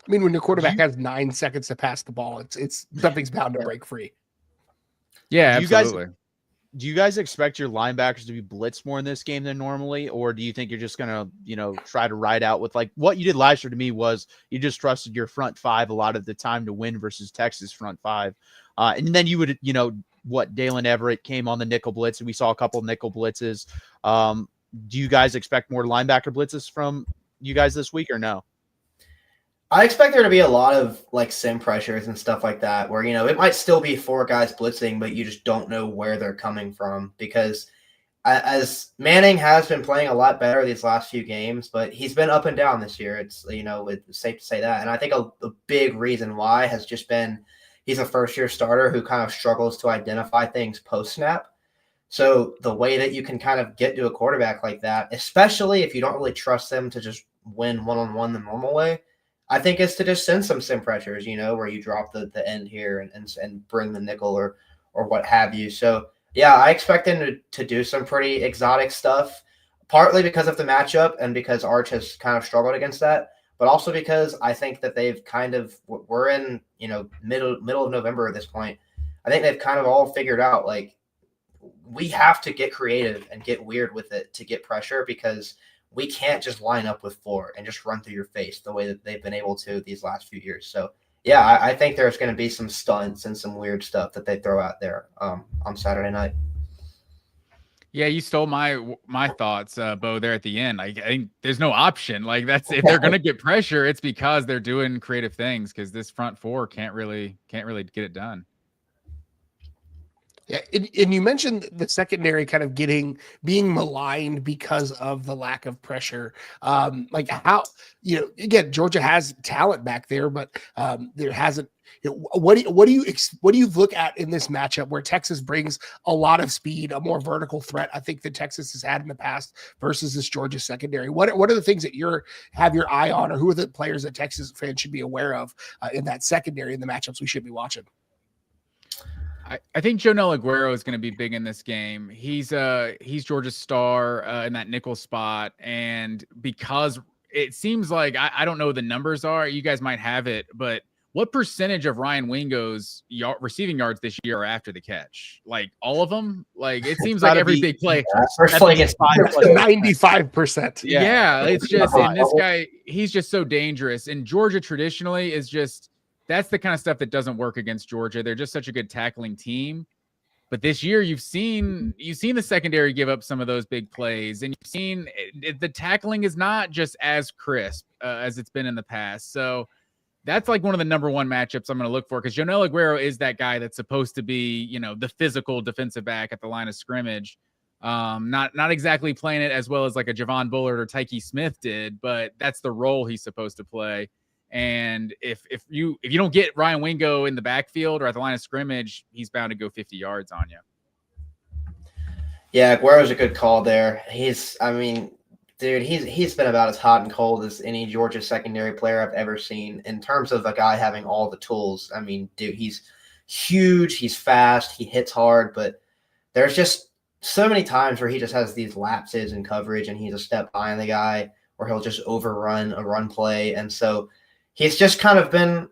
S1: I mean, when your quarterback has 9 seconds to pass the ball, it's something's bound to break free.
S3: Yeah, absolutely.
S2: Do you guys expect your linebackers to be blitzed more in this game than normally, or do you think you're just gonna, try to ride out with, like, what you did last year? To me, was you just trusted your front 5 a lot of the time to win versus Texas front 5, and then you would, Dalen Everett came on the nickel blitz, and we saw a couple of nickel blitzes. Do you guys expect more linebacker blitzes from you guys this week, or no?
S4: I expect there to be a lot of like sim pressures and stuff like that where, it might still be 4 guys blitzing, but you just don't know where they're coming from because as Manning has been playing a lot better these last few games, but he's been up and down this year. It's, it's safe to say that. And I think a big reason why has just been he's a first-year starter who kind of struggles to identify things post-snap. So the way that you can kind of get to a quarterback like that, especially if you don't really trust them to just win one-on-one the normal way, I think is to just send some sim pressures, where you drop the end here and bring the nickel or what have you. So, yeah, I expect them to do some pretty exotic stuff, partly because of the matchup and because Arch has kind of struggled against that, but also because I think that they've kind of – we're in, middle of November at this point. I think they've kind of all figured out, like, we have to get creative and get weird with it to get pressure because – we can't just line up with 4 and just run through your face the way that they've been able to these last few years. So, yeah, I think there's going to be some stunts and some weird stuff that they throw out there on Saturday night.
S3: Yeah, you stole my thoughts, Bo, there at the end. I think there's no option. Like, that's if they're going to get pressure, it's because they're doing creative things because this front 4 can't really get it done.
S1: Yeah, and you mentioned the secondary kind of being maligned because of the lack of pressure. Like how, again, Georgia has talent back there, but there hasn't. What do you look at in this matchup where Texas brings a lot of speed, a more vertical threat? I think that Texas has had in the past versus this Georgia secondary. What are the things that have your eye on, or who are the players that Texas fans should be aware of in that secondary in the matchups we should be watching?
S3: I think Jonell Aguero is going to be big in this game. He's Georgia's star in that nickel spot, and because it seems like I don't know what the numbers are. You guys might have it, but what percentage of Ryan Wingo's receiving yards this year are after the catch? Like all of them? Like it seems like every big play.
S4: First play gets
S1: 95%.
S3: Yeah, it's just and this guy, he's just so dangerous. And Georgia traditionally is just. That's the kind of stuff that doesn't work against Georgia. They're just such a good tackling team. But this year you've seen the secondary give up some of those big plays, and you've seen the tackling is not just as crisp as it's been in the past. So that's like one of the number 1 matchups I'm going to look for because Jonell Aguero is that guy that's supposed to be, the physical defensive back at the line of scrimmage. Not exactly playing it as well as like a Javon Bullard or Tyke Smith did, but that's the role he's supposed to play. And if you don't get Ryan Wingo in the backfield or at the line of scrimmage, he's bound to go 50 yards on you.
S4: Yeah, Aguero's a good call there. He's been about as hot and cold as any Georgia secondary player I've ever seen in terms of a guy having all the tools. I mean, dude, he's huge, he's fast, he hits hard, but there's just so many times where he just has these lapses in coverage and he's a step behind the guy or he'll just overrun a run play. And so he's just kind of been,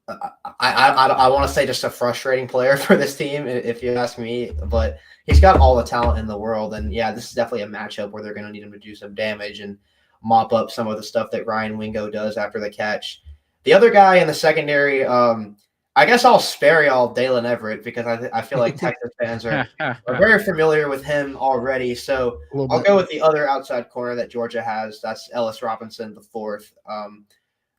S4: I want to say just a frustrating player for this team, if you ask me, but he's got all the talent in the world. And yeah, this is definitely a matchup where they're going to need him to do some damage and mop up some of the stuff that Ryan Wingo does after the catch. The other guy in the secondary, I guess I'll spare y'all Dalen Everett because I feel like Texas fans are very familiar with him already. So
S1: A little
S4: I'll
S1: bit.
S4: go with the other outside corner that Georgia has. That's Ellis Robinson, the fourth.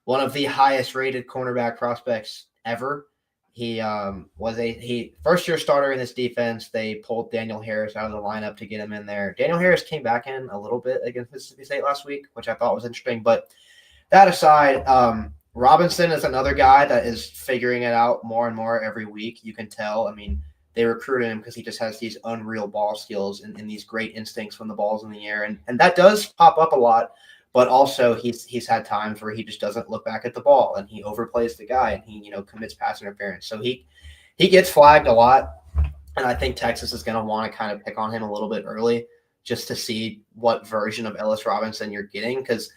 S4: One of the highest rated cornerback prospects ever. He was a first year starter in this defense. They pulled Daniel Harris out of the lineup to get him in there. Daniel Harris came back in a little bit against Mississippi State last week, which I thought was interesting. But that aside, Robinson is another guy that is figuring it out more and more every week. You can tell. I mean, they recruited him because he just has these unreal ball skills and these great instincts when the ball's in the air. And that does pop up a lot. But also he's had times where he just doesn't look back at the ball and he overplays the guy and he, commits pass interference. So he gets flagged a lot. And I think Texas is going to want to kind of pick on him a little bit early just to see what version of Ellis Robinson you're getting. Because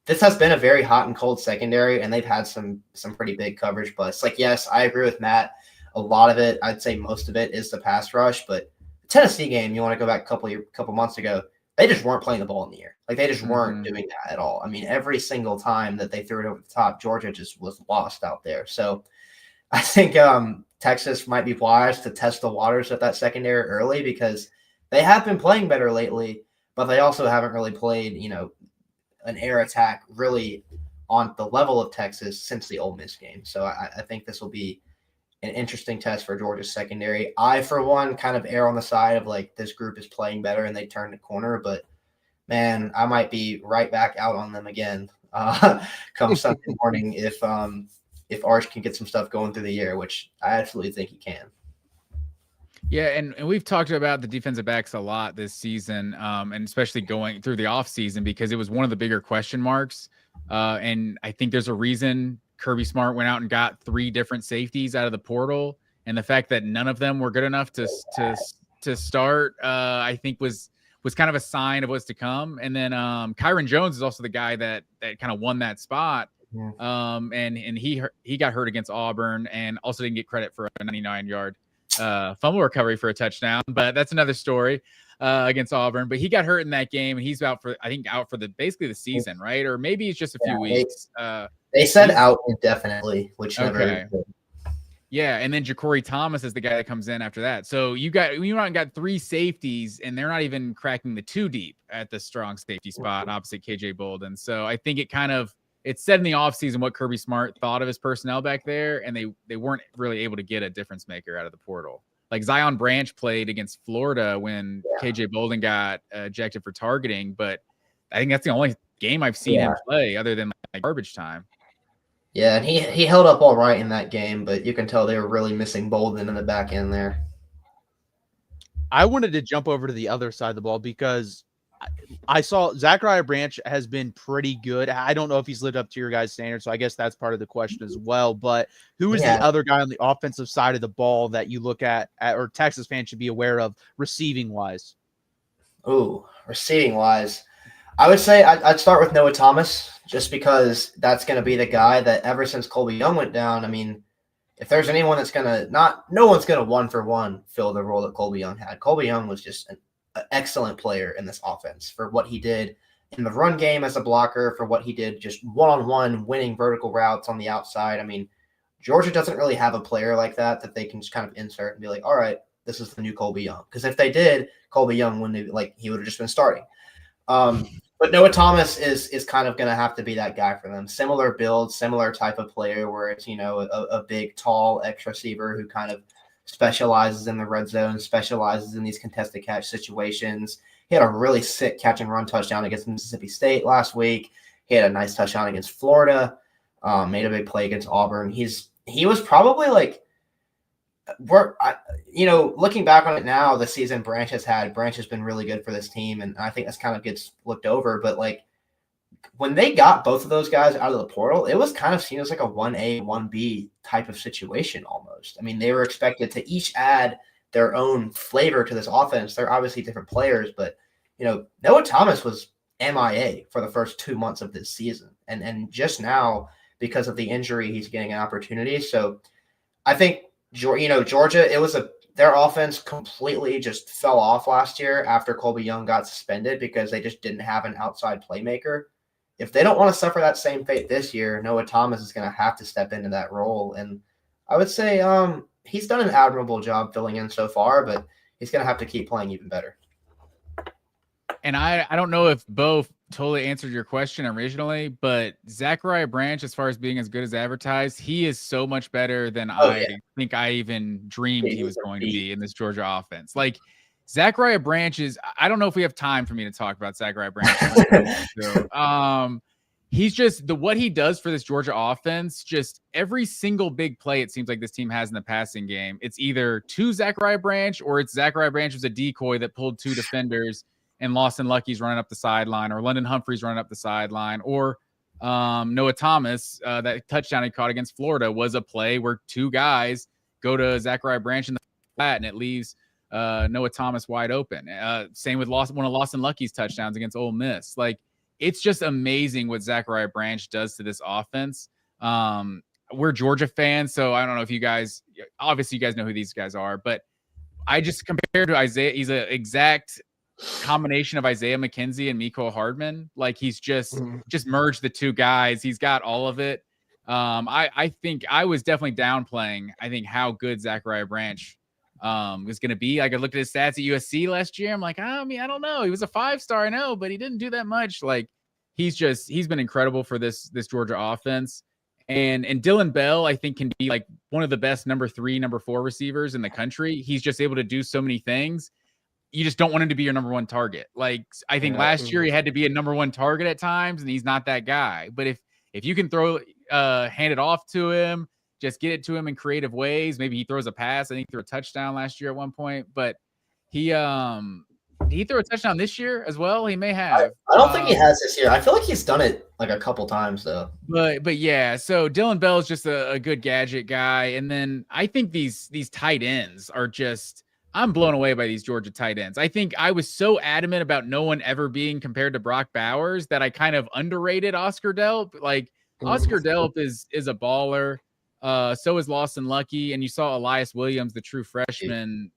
S4: this has been a very hot and cold secondary and they've had some pretty big coverage busts. Like, yes, I agree with Matt. A lot of it, I'd say most of it is the pass rush. But the Tennessee game, you want to go back a couple months ago, they just weren't playing the ball in the air. Like, they just weren't doing that at all. I mean, every single time that they threw it over the top, Georgia just was lost out there. So I think Texas might be wise to test the waters of that secondary early because they have been playing better lately, but they also haven't really played, an air attack really on the level of Texas since the Ole Miss game. So I think this will be an interesting test for Georgia's secondary. I, for one, kind of err on the side of like this group is playing better and they turn the corner, but man, I might be right back out on them again come Sunday morning if Arch can get some stuff going through the air, which I absolutely think he can.
S3: Yeah, and we've talked about the defensive backs a lot this season, and especially going through the offseason because it was one of the bigger question marks. And I think there's a reason Kirby Smart went out and got 3 different safeties out of the portal, and the fact that none of them were good enough to start, I think was kind of a sign of what's to come. And then Kyron Jones is also the guy that kind of won that spot. And he got hurt against Auburn and also didn't get credit for a 99-yard fumble recovery for a touchdown, but that's another story against Auburn. But he got hurt in that game and he's out for basically the season, right? Or maybe it's just a few weeks.
S4: They said out indefinitely, which never.
S3: Yeah, and then Ja'Cory Thomas is the guy that comes in after that. So you got 3 safeties, and they're not even cracking the 2 deep at the strong safety spot opposite KJ Bolden. So I think it said in the offseason what Kirby Smart thought of his personnel back there, and they weren't really able to get a difference maker out of the portal. Like Zion Branch played against Florida when KJ Bolden got ejected for targeting, but I think that's the only game I've seen him play other than like garbage time.
S4: Yeah, and he held up all right in that game, but you can tell they were really missing Bolden in the back end there.
S2: I wanted to jump over to the other side of the ball because I saw Zachariah Branch has been pretty good. I don't know if he's lived up to your guys' standards, so I guess that's part of the question as well. But who is the other guy on the offensive side of the ball that you look at or Texas fans should be aware of receiving-wise?
S4: Oh, receiving-wise. I would say I'd start with Noah Thomas just because that's going to be the guy that ever since Colby Young went down, I mean, if there's anyone that's going to no one's going to one-for-one fill the role that Colby Young had. Colby Young was just an excellent player in this offense for what he did in the run game as a blocker, for what he did just one-on-one winning vertical routes on the outside. I mean, Georgia doesn't really have a player like that they can just kind of insert and be like, all right, this is the new Colby Young. Because if they did, Colby Young wouldn't have, he would have just been starting. But Noah Thomas is kind of going to have to be that guy for them. Similar build, similar type of player where it's, a big, tall X receiver who kind of specializes in the red zone, specializes in these contested catch situations. He had a really sick catch and run touchdown against Mississippi State last week. He had a nice touchdown against Florida, made a big play against Auburn. He was probably looking back on it now, the season Branch has been really good for this team, and I think that's kind of gets looked over. But when they got both of those guys out of the portal, it was kind of seen as like a 1A, 1B type of situation almost. I mean, they were expected to each add their own flavor to this offense. They're obviously different players, but Noah Thomas was MIA for the first 2 months of this season, and just now because of the injury, he's getting an opportunity. So I think Georgia, their offense completely just fell off last year after Colby Young got suspended because they just didn't have an outside playmaker. if they don't want to suffer that same fate this year, Noah Thomas is going to have to step into that role. And I would say he's done an admirable job filling in so far, but he's going to have to keep playing even better.
S3: And I don't know if Bo totally answered your question originally, but Zachariah Branch, as far as being as good as advertised, he is so much better than I think I even dreamed he was going to be in this Georgia offense. Like, Zachariah Branch is, I don't know if we have time for me to talk about Zachariah Branch. He's just what he does for this Georgia offense, just every single big play it seems like this team has in the passing game. It's either to Zachariah Branch or it's Zachariah Branch was a decoy that pulled two defenders and Lawson Lucky's running up the sideline, or London Humphrey's running up the sideline, or Noah Thomas, that touchdown he caught against Florida was a play where two guys go to Zachariah Branch in the flat and it leaves Noah Thomas wide open. Same with one of Lawson Lucky's touchdowns against Ole Miss. Like, it's just amazing what Zachariah Branch does to this offense. We're Georgia fans, so I don't know if you guys, obviously you guys know who these guys are, but I just compared to Isaiah, he's an exact combination of Isaiah McKenzie and Mecole Hardman. Like, he's just merged the two guys. He's got all of it. I think I was definitely downplaying, I think, how good Zachariah Branch was going to be. Like, I looked at his stats at USC last year. I'm like, I don't know. He was a 5-star, I know, but he didn't do that much. Like, he's been incredible for this Georgia offense. And Dylan Bell, I think, can be like one of the best number 3, number 4 receivers in the country. He's just able to do so many things. You just don't want him to be your number 1 target. Like, I think last year he had to be a number 1 target at times, and he's not that guy. But if you can hand it off to him, just get it to him in creative ways. Maybe he throws a pass. I think he threw a touchdown last year at one point, but he threw a touchdown this year as well. He may have.
S4: I don't think he has this year. I feel like he's done it like a couple times though.
S3: But yeah, so Dylan Bell is just a good gadget guy. And then I think these tight ends are just, I'm blown away by these Georgia tight ends. I think I was so adamant about no one ever being compared to Brock Bowers that I kind of underrated Oscar Delp. Like, Oscar Delp is a baller. So is Lawson Lucky, and you saw Elias Williams, the true freshman,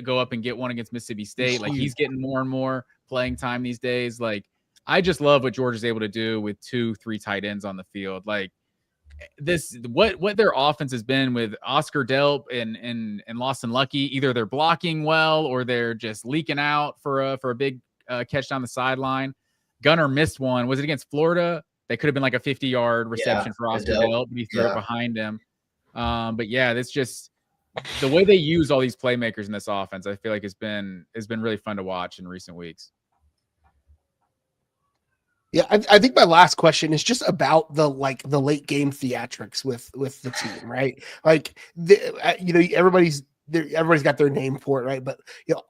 S3: go up and get one against Mississippi State. Like, he's getting more and more playing time these days. Like, I just love what Georgia's able to do with 2-3 tight ends on the field. Like, this, what their offense has been with Oscar Delp and Lawson Lucky. Either they're blocking well or they're just leaking out for a big catch down the sideline. Gunner missed one. Was it against Florida? That could have been like a 50-yard reception for Oscar Delp, but he threw it behind him. But yeah, that's just the way they use all these playmakers in this offense. I feel like has been really fun to watch in recent weeks.
S1: Yeah, I think my last question is just about the late game theatrics with the team, right? Like, everybody's got their name for it, right? But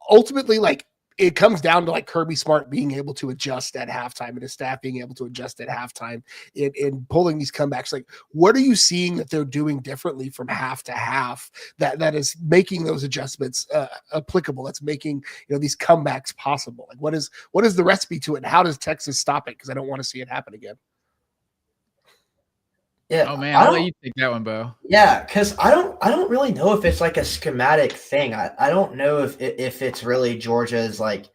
S1: ultimately, like, it comes down to like Kirby Smart being able to adjust at halftime and his staff being able to adjust at halftime in pulling these comebacks. Like, what are you seeing that they're doing differently from half to half that is making those adjustments applicable? That's making these comebacks possible. Like, what is the recipe to it? And how does Texas stop it? Because I don't want to see it happen again.
S3: Yeah. Oh man, I'll let you take that one, Bo.
S4: Yeah, because I don't really know if it's like a schematic thing. I don't know if it's really Georgia's like,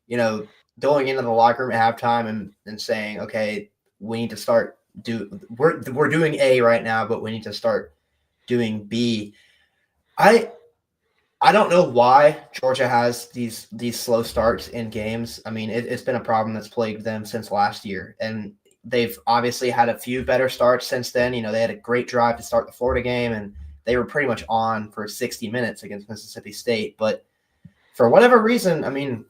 S4: going into the locker room at halftime and saying, okay, we need to start we're doing A right now, but we need to start doing B. I don't know why Georgia has these slow starts in games. I mean, it's been a problem that's plagued them since last year, and they've obviously had a few better starts since then. They had a great drive to start the Florida game, and they were pretty much on for 60 minutes against Mississippi State. But for whatever reason, I mean,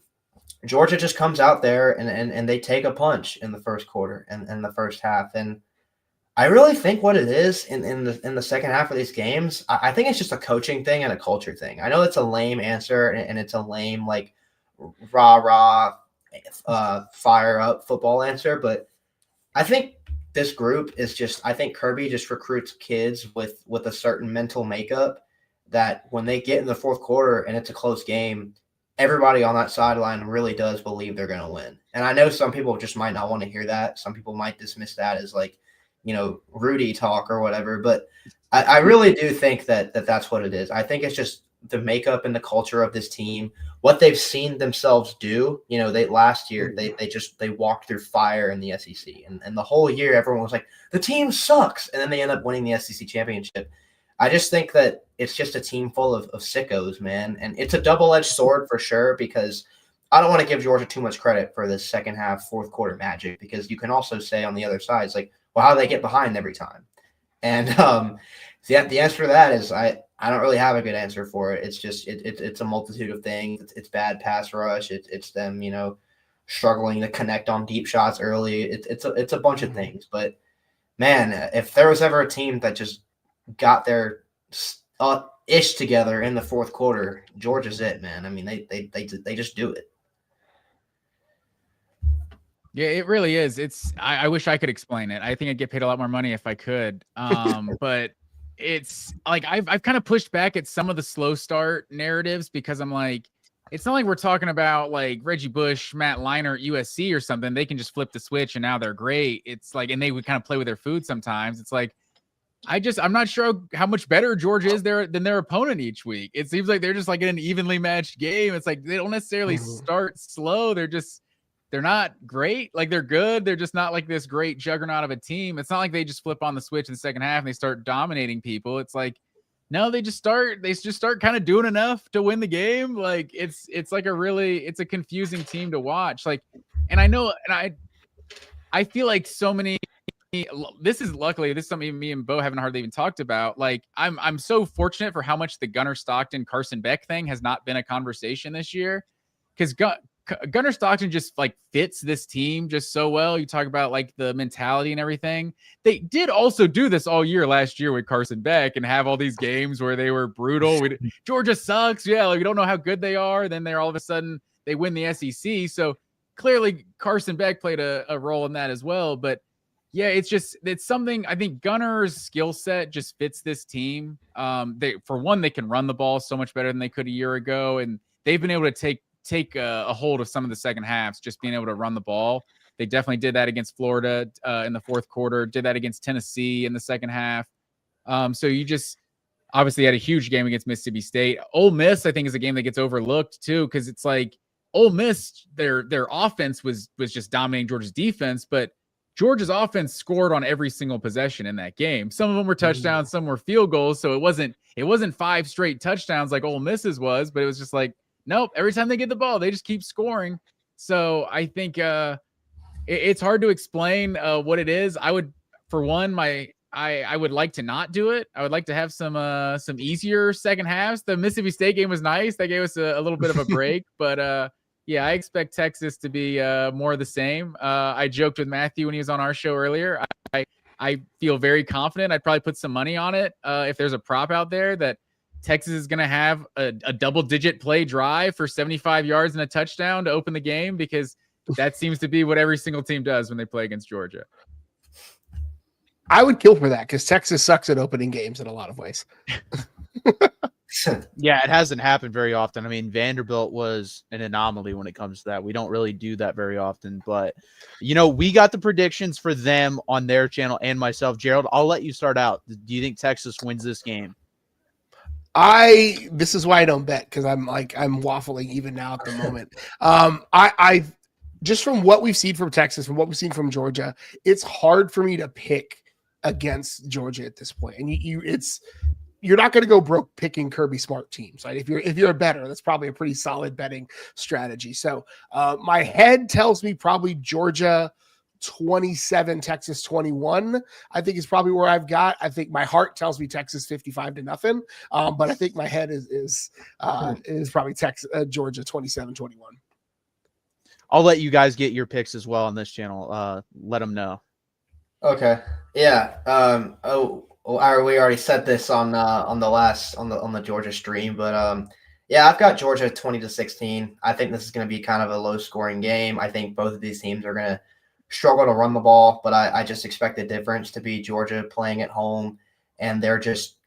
S4: Georgia just comes out there and they take a punch in the first quarter and the first half. And I really think what it is in the second half of these games, I think it's just a coaching thing and a culture thing. I know it's a lame answer and it's a lame, like, rah, fire up football answer, but I think this group is I think Kirby just recruits kids with a certain mental makeup that when they get in the fourth quarter and it's a close game, everybody on that sideline really does believe they're going to win. And I know some people just might not want to hear that. Some people might dismiss that as like, Rudy talk or whatever. But I really do think that that's what it is. I think it's just the makeup and the culture of this team, what they've seen themselves do. You know, last year they walked through fire in the SEC, and the whole year everyone was like, the team sucks, and then they end up winning the SEC championship. I just think that it's just a team full of sickos, man, and it's a double-edged sword for sure, because I don't want to give Georgia too much credit for this second half, fourth quarter magic, because you can also say on the other side, it's like, well, how do they get behind every time? And the answer to that is I don't really have a good answer for it. It's just it's a multitude of things. It's bad pass rush. It's them, you know, struggling to connect on deep shots early. It's a bunch of things. But man, if there was ever a team that just got their ish together in the fourth quarter, Georgia's it, man. I mean, they just do it.
S3: Yeah, it really is. I wish I could explain it. I think I'd get paid a lot more money if I could. But it's like I've kind of pushed back at some of the slow start narratives, because I'm like, it's not like we're talking about like Reggie Bush, Matt Leinart, USC or something. They can just flip the switch and now they're great. It's like, and they would kind of play with their food sometimes. It's like, I'm not sure how much better Georgia is there than their opponent each week. It seems like they're just like in an evenly matched game. It's like they don't necessarily start slow. They're not great. Like, they're good. They're just not like this great juggernaut of a team. It's not like they just flip on the switch in the second half and they start dominating people. It's like, no, they just start kind of doing enough to win the game. Like, it's like it's a confusing team to watch. Like, and I know, and I feel like so many, this is something me and Bo haven't hardly even talked about. Like, I'm so fortunate for how much the Gunnar Stockton, Carson Beck thing has not been a conversation this year, because Gunnar Stockton just like fits this team just so well. You talk about like the mentality and everything. They did also do this all year last year with Carson Beck and have all these games where they were brutal. Georgia sucks. Yeah, like, we don't know how good they are. Then they're all of a sudden they win the SEC. So clearly Carson Beck played a role in that as well. But yeah, it's something, I think Gunnar's skill set just fits this team. For one, they can run the ball so much better than they could a year ago. And they've been able to take a hold of some of the second halves, just being able to run the ball. They definitely did that against Florida in the fourth quarter, did that against Tennessee in the second half. So you just obviously had a huge game against Mississippi State. Ole Miss, I think, is a game that gets overlooked too, because it's like Ole Miss, their offense was just dominating Georgia's defense, but Georgia's offense scored on every single possession in that game. Some of them were touchdowns, some were field goals. So it wasn't 5 straight touchdowns like Ole Miss's was, but it was just like, nope, every time they get the ball, they just keep scoring. So I think it's hard to explain what it is. I would, for one, I would like to not do it. I would like to have some easier second halves. The Mississippi State game was nice. That gave us a little bit of a break. But yeah, I expect Texas to be more of the same. I joked with Matthew when he was on our show earlier. I feel very confident. I'd probably put some money on it if there's a prop out there that Texas is going to have a double-digit play drive for 75 yards and a touchdown to open the game, because that seems to be what every single team does when they play against Georgia.
S1: I would kill for that, because Texas sucks at opening games in a lot of ways.
S2: Yeah, it hasn't happened very often. I mean, Vanderbilt was an anomaly when it comes to that. We don't really do that very often. But, you know, we got the predictions for them on their channel and myself. Gerald, I'll let you start out. Do you think Texas wins this game?
S1: This is why I don't bet, because I'm waffling even now at the moment. I just from what we've seen from Texas, from what we've seen from Georgia, it's hard for me to pick against Georgia at this point. And you're not going to go broke picking Kirby Smart teams, right? If you're a bettor, that's probably a pretty solid betting strategy. So my head tells me probably Georgia 27, Texas 21, I think is probably where I've got. I think my heart tells me Texas 55-0. But I think my head is probably Georgia 27-21.
S2: I'll let you guys get your picks as well on this channel. Let them know.
S4: Okay. Yeah. We already said this on the Georgia stream, but yeah, I've got Georgia 20-16. I think this is going to be kind of a low scoring game. I think both of these teams are going to struggle to run the ball, but I just expect the difference to be Georgia playing at home, and they're just,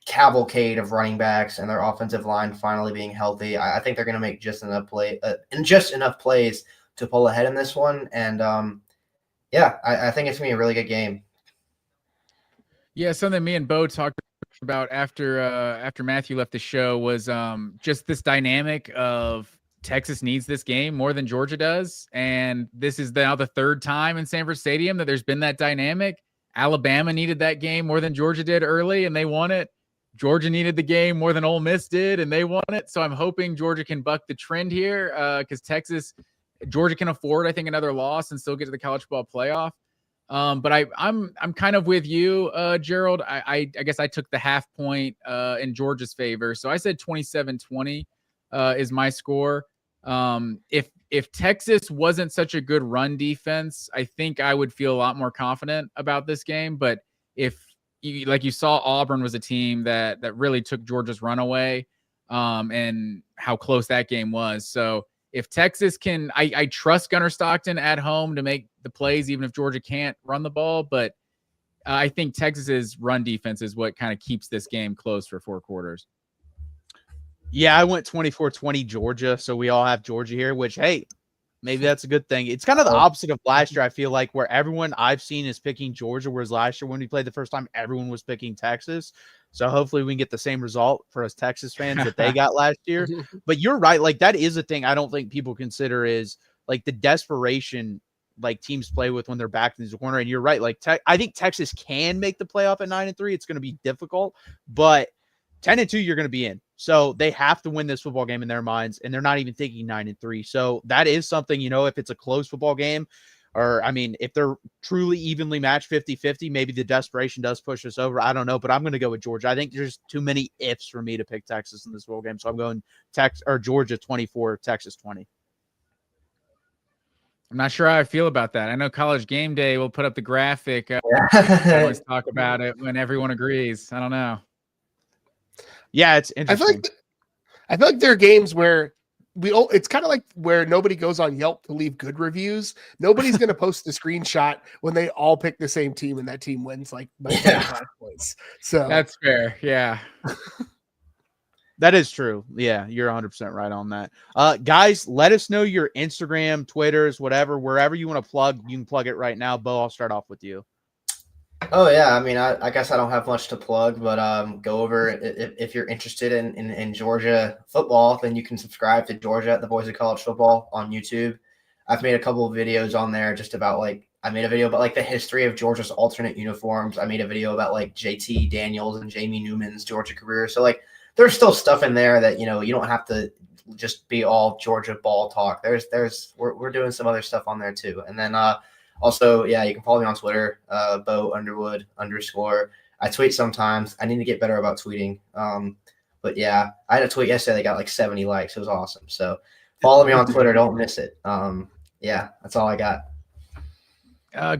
S4: cavalcade of running backs and their offensive line finally being healthy. I think they're going to make just enough plays to pull ahead in this one. And yeah, I think it's going to be a really good game.
S3: Yeah, something me and Bo talked about after Matthew left the show was just this dynamic of Texas needs this game more than Georgia does, and this is now the third time in Sanford Stadium that there's been that dynamic. Alabama needed that game more than Georgia did early, and they won it. Georgia needed the game more than Ole Miss did, and they won it. So I'm hoping Georgia can buck the trend here because Georgia can afford, I think, another loss and still get to the college football playoff. But I'm kind of with you, Gerald. I guess I took the half point in Georgia's favor. So I said 27-20 is my score. If Texas wasn't such a good run defense, I think I would feel a lot more confident about this game. But if you saw, Auburn was a team that really took Georgia's run away, and how close that game was. So if Texas can, I trust Gunnar Stockton at home to make the plays, even if Georgia can't run the ball. But I think Texas's run defense is what kind of keeps this game close for 4 quarters.
S2: Yeah, I went 24-20 Georgia. So we all have Georgia here, which, hey, maybe that's a good thing. It's kind of the opposite of last year, I feel like, where everyone I've seen is picking Georgia, whereas last year when we played the first time, everyone was picking Texas. So hopefully we can get the same result for us Texas fans that they got last year. But you're right. Like, that is a thing I don't think people consider is, like, the desperation, like, teams play with when they're back in the corner. And you're right. Like, I think Texas can make the playoff at 9-3. It's going to be difficult. But 10-2, you're going to be in. So they have to win this football game in their minds, and they're not even thinking 9-3. So that is something, if it's a close football game, or, I mean, if they're truly evenly matched 50-50, maybe the desperation does push us over. I don't know, but I'm going to go with Georgia. I think there's too many ifs for me to pick Texas in this football game. So I'm going Georgia 24, Texas 20.
S3: I'm not sure how I feel about that. I know College Game Day will put up the graphic. Let's talk about it when everyone agrees. I don't know.
S2: Yeah, it's interesting.
S1: I feel like there are games where it's kind of like where nobody goes on Yelp to leave good reviews. Nobody's going to post the screenshot when they all pick the same team and that team wins like by 25 points. So
S3: that's fair. Yeah.
S2: That is true. Yeah, you're 100% right on that. Guys, let us know your Instagram, Twitters, wherever you want to plug. You can plug it right now. Bo, I'll start off with you.
S4: Oh yeah, I mean, I guess I don't have much to plug, but go over if you're interested in Georgia football, then you can subscribe to Georgia at the Voice of College Football on YouTube. I've made a couple of videos on there just about I made a video about the history of Georgia's alternate uniforms. I made a video about JT Daniels and Jamie Newman's Georgia career. So there's still stuff in there that you don't have to just be all Georgia ball talk. We're doing some other stuff on there too, and then also, yeah, you can follow me on Twitter, Bo_Underwood_. I tweet sometimes. I need to get better about tweeting. But yeah, I had a tweet yesterday that got 70 likes. It was awesome. So follow me on Twitter. Don't miss it. Yeah, that's all I got.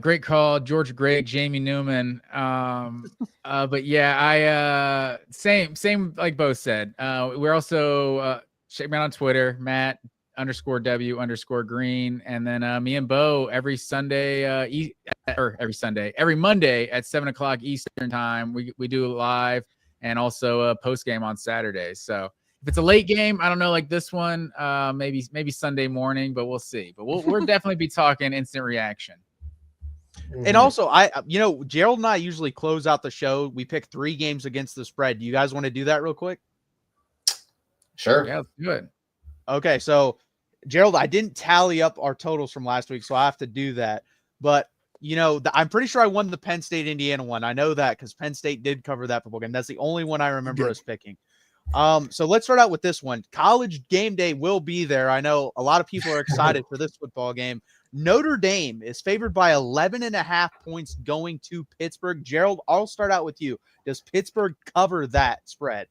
S3: Great call, Georgia Greg, Jamie Newman. But yeah, same like Bo said. We're also check me out on Twitter, Matt_W_Green, and then me and Bo every Monday at 7:00 Eastern time. We do live and also a post game on Saturdays. So if it's a late game, I don't know, like this one, maybe Sunday morning, but we'll see. But we'll definitely be talking instant reaction.
S2: And also, Gerald and I usually close out the show. We pick 3 games against the spread. Do you guys want to do that real quick?
S4: Sure.
S3: Yeah, let's do it.
S2: Okay, so Gerald, I didn't tally up our totals from last week, so I have to do that. But, I'm pretty sure I won the Penn State-Indiana one. I know that because Penn State did cover that football game. That's the only one I remember us picking. So let's start out with this one. College Game Day will be there. I know a lot of people are excited for this football game. Notre Dame is favored by 11.5 points going to Pittsburgh. Gerald, I'll start out with you. Does Pittsburgh cover that spread?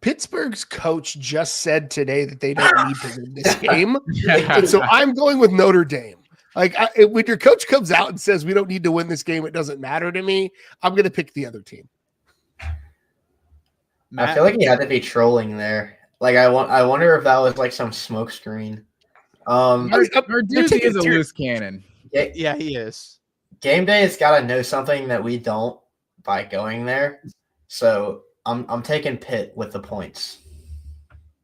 S1: Pittsburgh's coach just said today that they don't need to win this game. And so I'm going with Notre Dame. When your coach comes out and says we don't need to win this game, it doesn't matter to me, I'm going to pick the other team.
S4: Matt? I feel like he had to be trolling there. I wonder if that was some smoke screen.
S3: Narduzzi is a loose cannon.
S2: Yeah, he is.
S4: Game Day has got to know something that we don't by going there. So I'm taking Pitt with the points.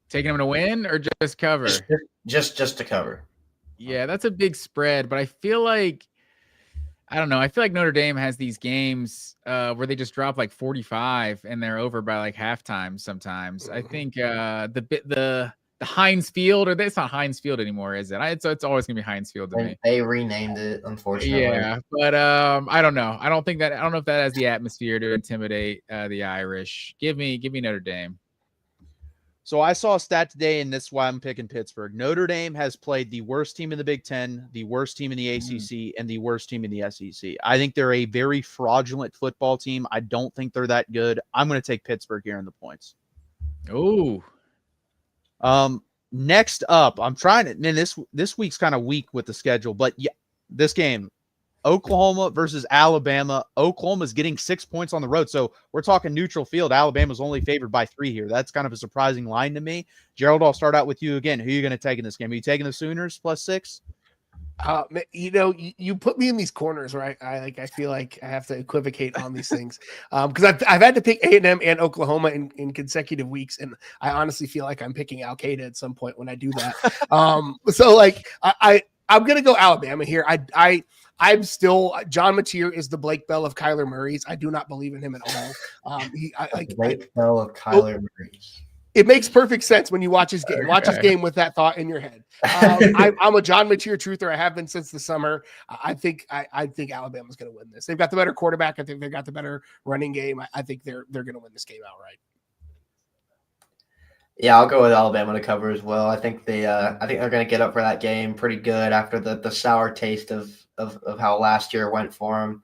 S3: Taking them to win or just cover?
S4: Just to cover.
S3: Yeah, that's a big spread, but I feel like I don't know. I feel like Notre Dame has these games where they just drop like 45 and they're over by like halftime sometimes. I think the Heinz Field, or it's not Heinz Field anymore, is it? It's always gonna be Heinz Field to me.
S4: They renamed it, unfortunately.
S3: Yeah, but I don't know. I don't know if that has the atmosphere to intimidate the Irish. Give me Notre Dame.
S2: So I saw a stat today, and that's why I'm picking Pittsburgh. Notre Dame has played the worst team in the Big Ten, the worst team in the ACC, and the worst team in the SEC. I think they're a very fraudulent football team. I don't think they're that good. I'm going to take Pittsburgh here in the points.
S3: Oh.
S2: Next up, I'm trying to, man, this week's kind of weak with the schedule, but yeah, this game, Oklahoma versus Alabama. Oklahoma's getting 6 points on the road. So we're talking neutral field. Alabama's only favored by 3 here. That's kind of a surprising line to me. Gerald, I'll start out with you again. Who are you going to take in this game? Are you taking the Sooners +6?
S1: You put me in these corners, right? I feel like I have to equivocate on these things because I've had to pick A&M and Oklahoma in consecutive weeks, and I honestly feel like I'm picking Al-Qaeda at some point when I do that. So like I'm gonna go Alabama here. I'm still John Mateer is the Blake Bell of Kyler Murray's. I do not believe in him at all.
S4: Blake Bell of Kyler Murray's.
S1: It makes perfect sense when you watch his game. Watch his game with that thought in your head. I'm a John Mateer truther. I have been since the summer. I think Alabama's going to win this. They've got the better quarterback. I think they've got the better running game. I think they're going to win this game outright.
S4: Yeah, I'll go with Alabama to cover as well. I think they're going to get up for that game pretty good after the sour taste of how last year went for them.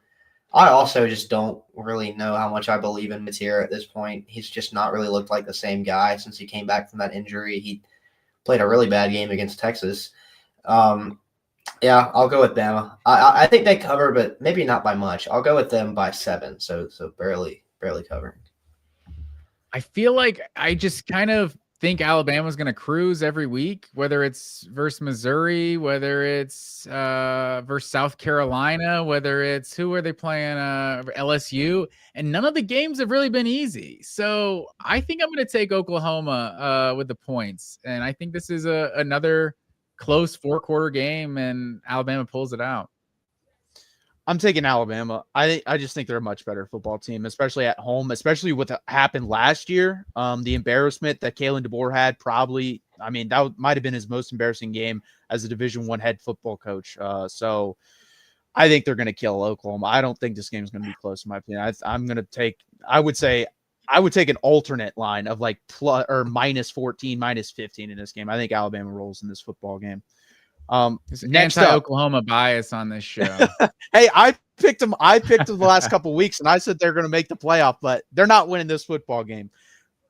S4: I also just don't really know how much I believe in Mateer at this point. He's just not really looked like the same guy since he came back from that injury. He played a really bad game against Texas. Yeah, I'll go with Bama. I think they cover, but maybe not by much. I'll go with them by 7, so barely covering.
S3: I feel like I just kind of think Alabama's going to cruise every week, whether it's versus Missouri, whether it's versus South Carolina, whether it's who are they playing, LSU, and none of the games have really been easy. So I think I'm going to take Oklahoma with the points, and I think this is another close 4-quarter game, and Alabama pulls it out.
S2: I'm taking Alabama. I just think they're a much better football team, especially at home, especially with what happened last year. The embarrassment that Kalen DeBoer had that might have been his most embarrassing game as a Division I head football coach. So I think they're going to kill Oklahoma. I don't think this game is going to be close, in my opinion. I would take an alternate line of like plus or -14, -15 in this game. I think Alabama rolls in this football game.
S3: Next Oklahoma bias on this show.
S2: Hey, I picked them the last couple weeks, and I said they're going to make the playoff, but they're not winning this football game.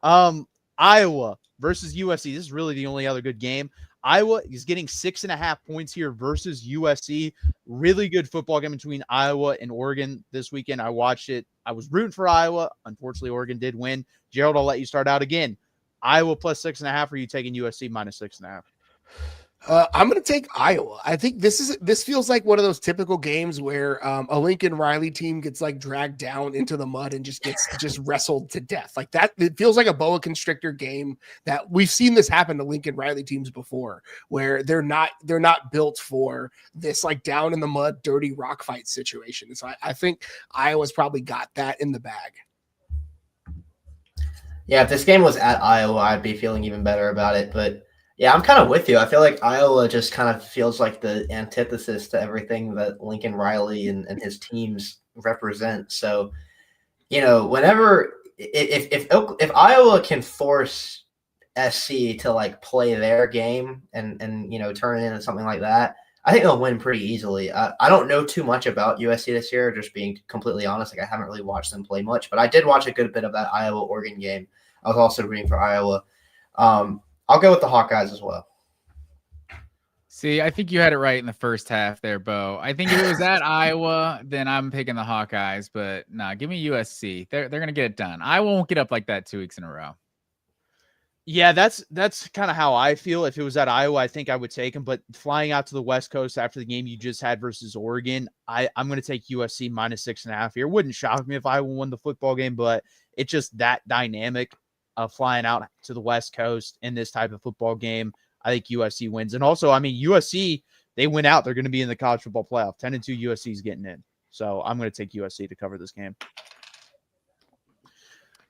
S2: Iowa versus USC. This is really the only other good game. Iowa is getting 6.5 points here versus USC. Really good football game between Iowa and Oregon this weekend. I watched it. I was rooting for Iowa. Unfortunately, Oregon did win. Gerald, I'll let you start out again. Iowa +6.5. Or are you taking USC -6.5?
S1: I'm going to take Iowa. I think this feels like one of those typical games where a Lincoln Riley team gets like dragged down into the mud and just wrestled to death like that. It feels like a boa constrictor game that we've seen this happen to Lincoln Riley teams before, where they're not built for this like down in the mud, dirty rock fight situation. So I think Iowa's probably got that in the bag.
S4: Yeah, if this game was at Iowa, I'd be feeling even better about it, but yeah, I'm kind of with you. I feel like Iowa just kind of feels like the antithesis to everything that Lincoln Riley and his teams represent. So, whenever if Iowa can force SC to like play their game and turn it into something like that, I think they'll win pretty easily. I don't know too much about USC this year, just being completely honest. Like I haven't really watched them play much, but I did watch a good bit of that Iowa-Oregon game. I was also rooting for Iowa. I'll go with the Hawkeyes as well.
S3: See, I think you had it right in the first half there, Bo. I think if it was at Iowa, then I'm picking the Hawkeyes. But nah, give me USC. They're gonna get it done. I won't get up like that 2 weeks in a row.
S2: Yeah, that's kind of how I feel. If it was at Iowa, I think I would take them. But flying out to the West Coast after the game you just had versus Oregon, I'm going to take USC -6.5 here. It wouldn't shock me if Iowa won the football game, but it's just that dynamic of flying out to the West Coast in this type of football game. I think USC wins. And also, USC, they win out. They're going to be in the college football playoff. 10-2 USC is getting in. So I'm going to take USC to cover this game.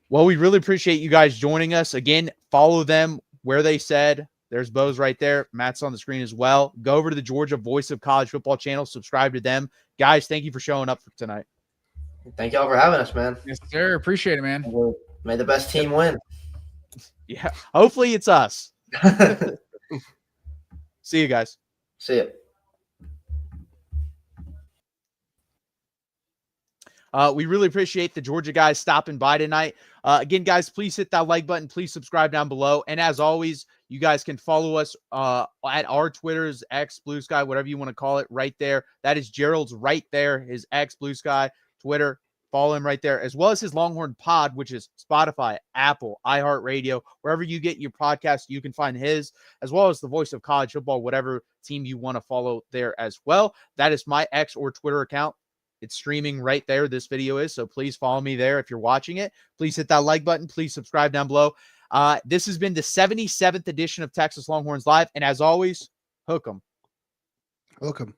S2: Well, we really appreciate you guys joining us. Again, follow them where they said. There's Bo's right there. Matt's on the screen as well. Go over to the Georgia Voice of College Football channel. Subscribe to them. Guys, thank you for showing up for tonight.
S4: Thank y'all for having us, man.
S3: Yes, sir. Appreciate it, man.
S4: May the best team win.
S2: Yeah, hopefully it's us. See you guys.
S4: See ya.
S2: We really appreciate the Georgia guys stopping by tonight. Again, guys, please hit that like button. Please subscribe down below. And as always, you guys can follow us at our Twitters, X, Blue Sky, whatever you want to call it, right there. That is Gerald's right there, his X, Blue Sky, Twitter. Follow him right there, as well as his Longhorn Pod, which is Spotify, Apple, iHeartRadio, wherever you get your podcast, you can find his, as well as the Voice of College Football, whatever team you want to follow there as well. That is my X or Twitter account. It's streaming right there. This video is, so please follow me there if you're watching it. Please hit that like button. Please subscribe down below. This has been the 77th edition of Texas Longhorns Live, and as always, hook 'em.
S1: Hook 'em.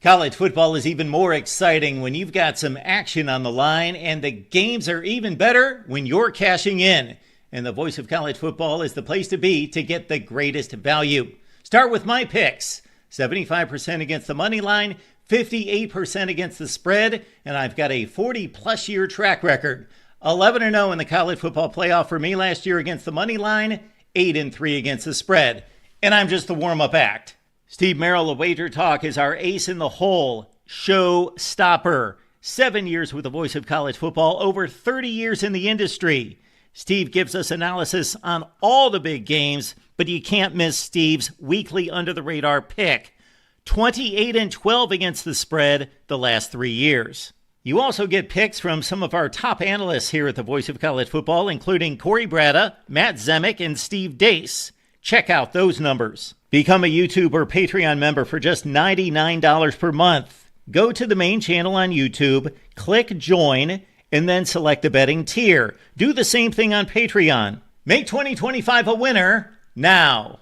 S5: College football is even more exciting when you've got some action on the line, and the games are even better when you're cashing in. And the Voice of College Football is the place to be to get the greatest value. Start with my picks. 75% against the money line, 58% against the spread, and I've got a 40-plus year track record. 11-0 in the college football playoff for me last year against the money line, 8-3 against the spread. And I'm just the warm-up act. Steve Merrill of Wager Talk is our ace in the hole, show stopper. 7 years with the Voice of College Football, over 30 years in the industry. Steve gives us analysis on all the big games, but you can't miss Steve's weekly under-the-radar pick. 28-12 against the spread the last 3 years. You also get picks from some of our top analysts here at the Voice of College Football, including Corey Bratta, Matt Zemek, and Steve Dace. Check out those numbers. Become a YouTube or Patreon member for just $99 per month. Go to the main channel on YouTube, click join, and then select the betting tier. Do the same thing on Patreon. Make 2025 a winner now.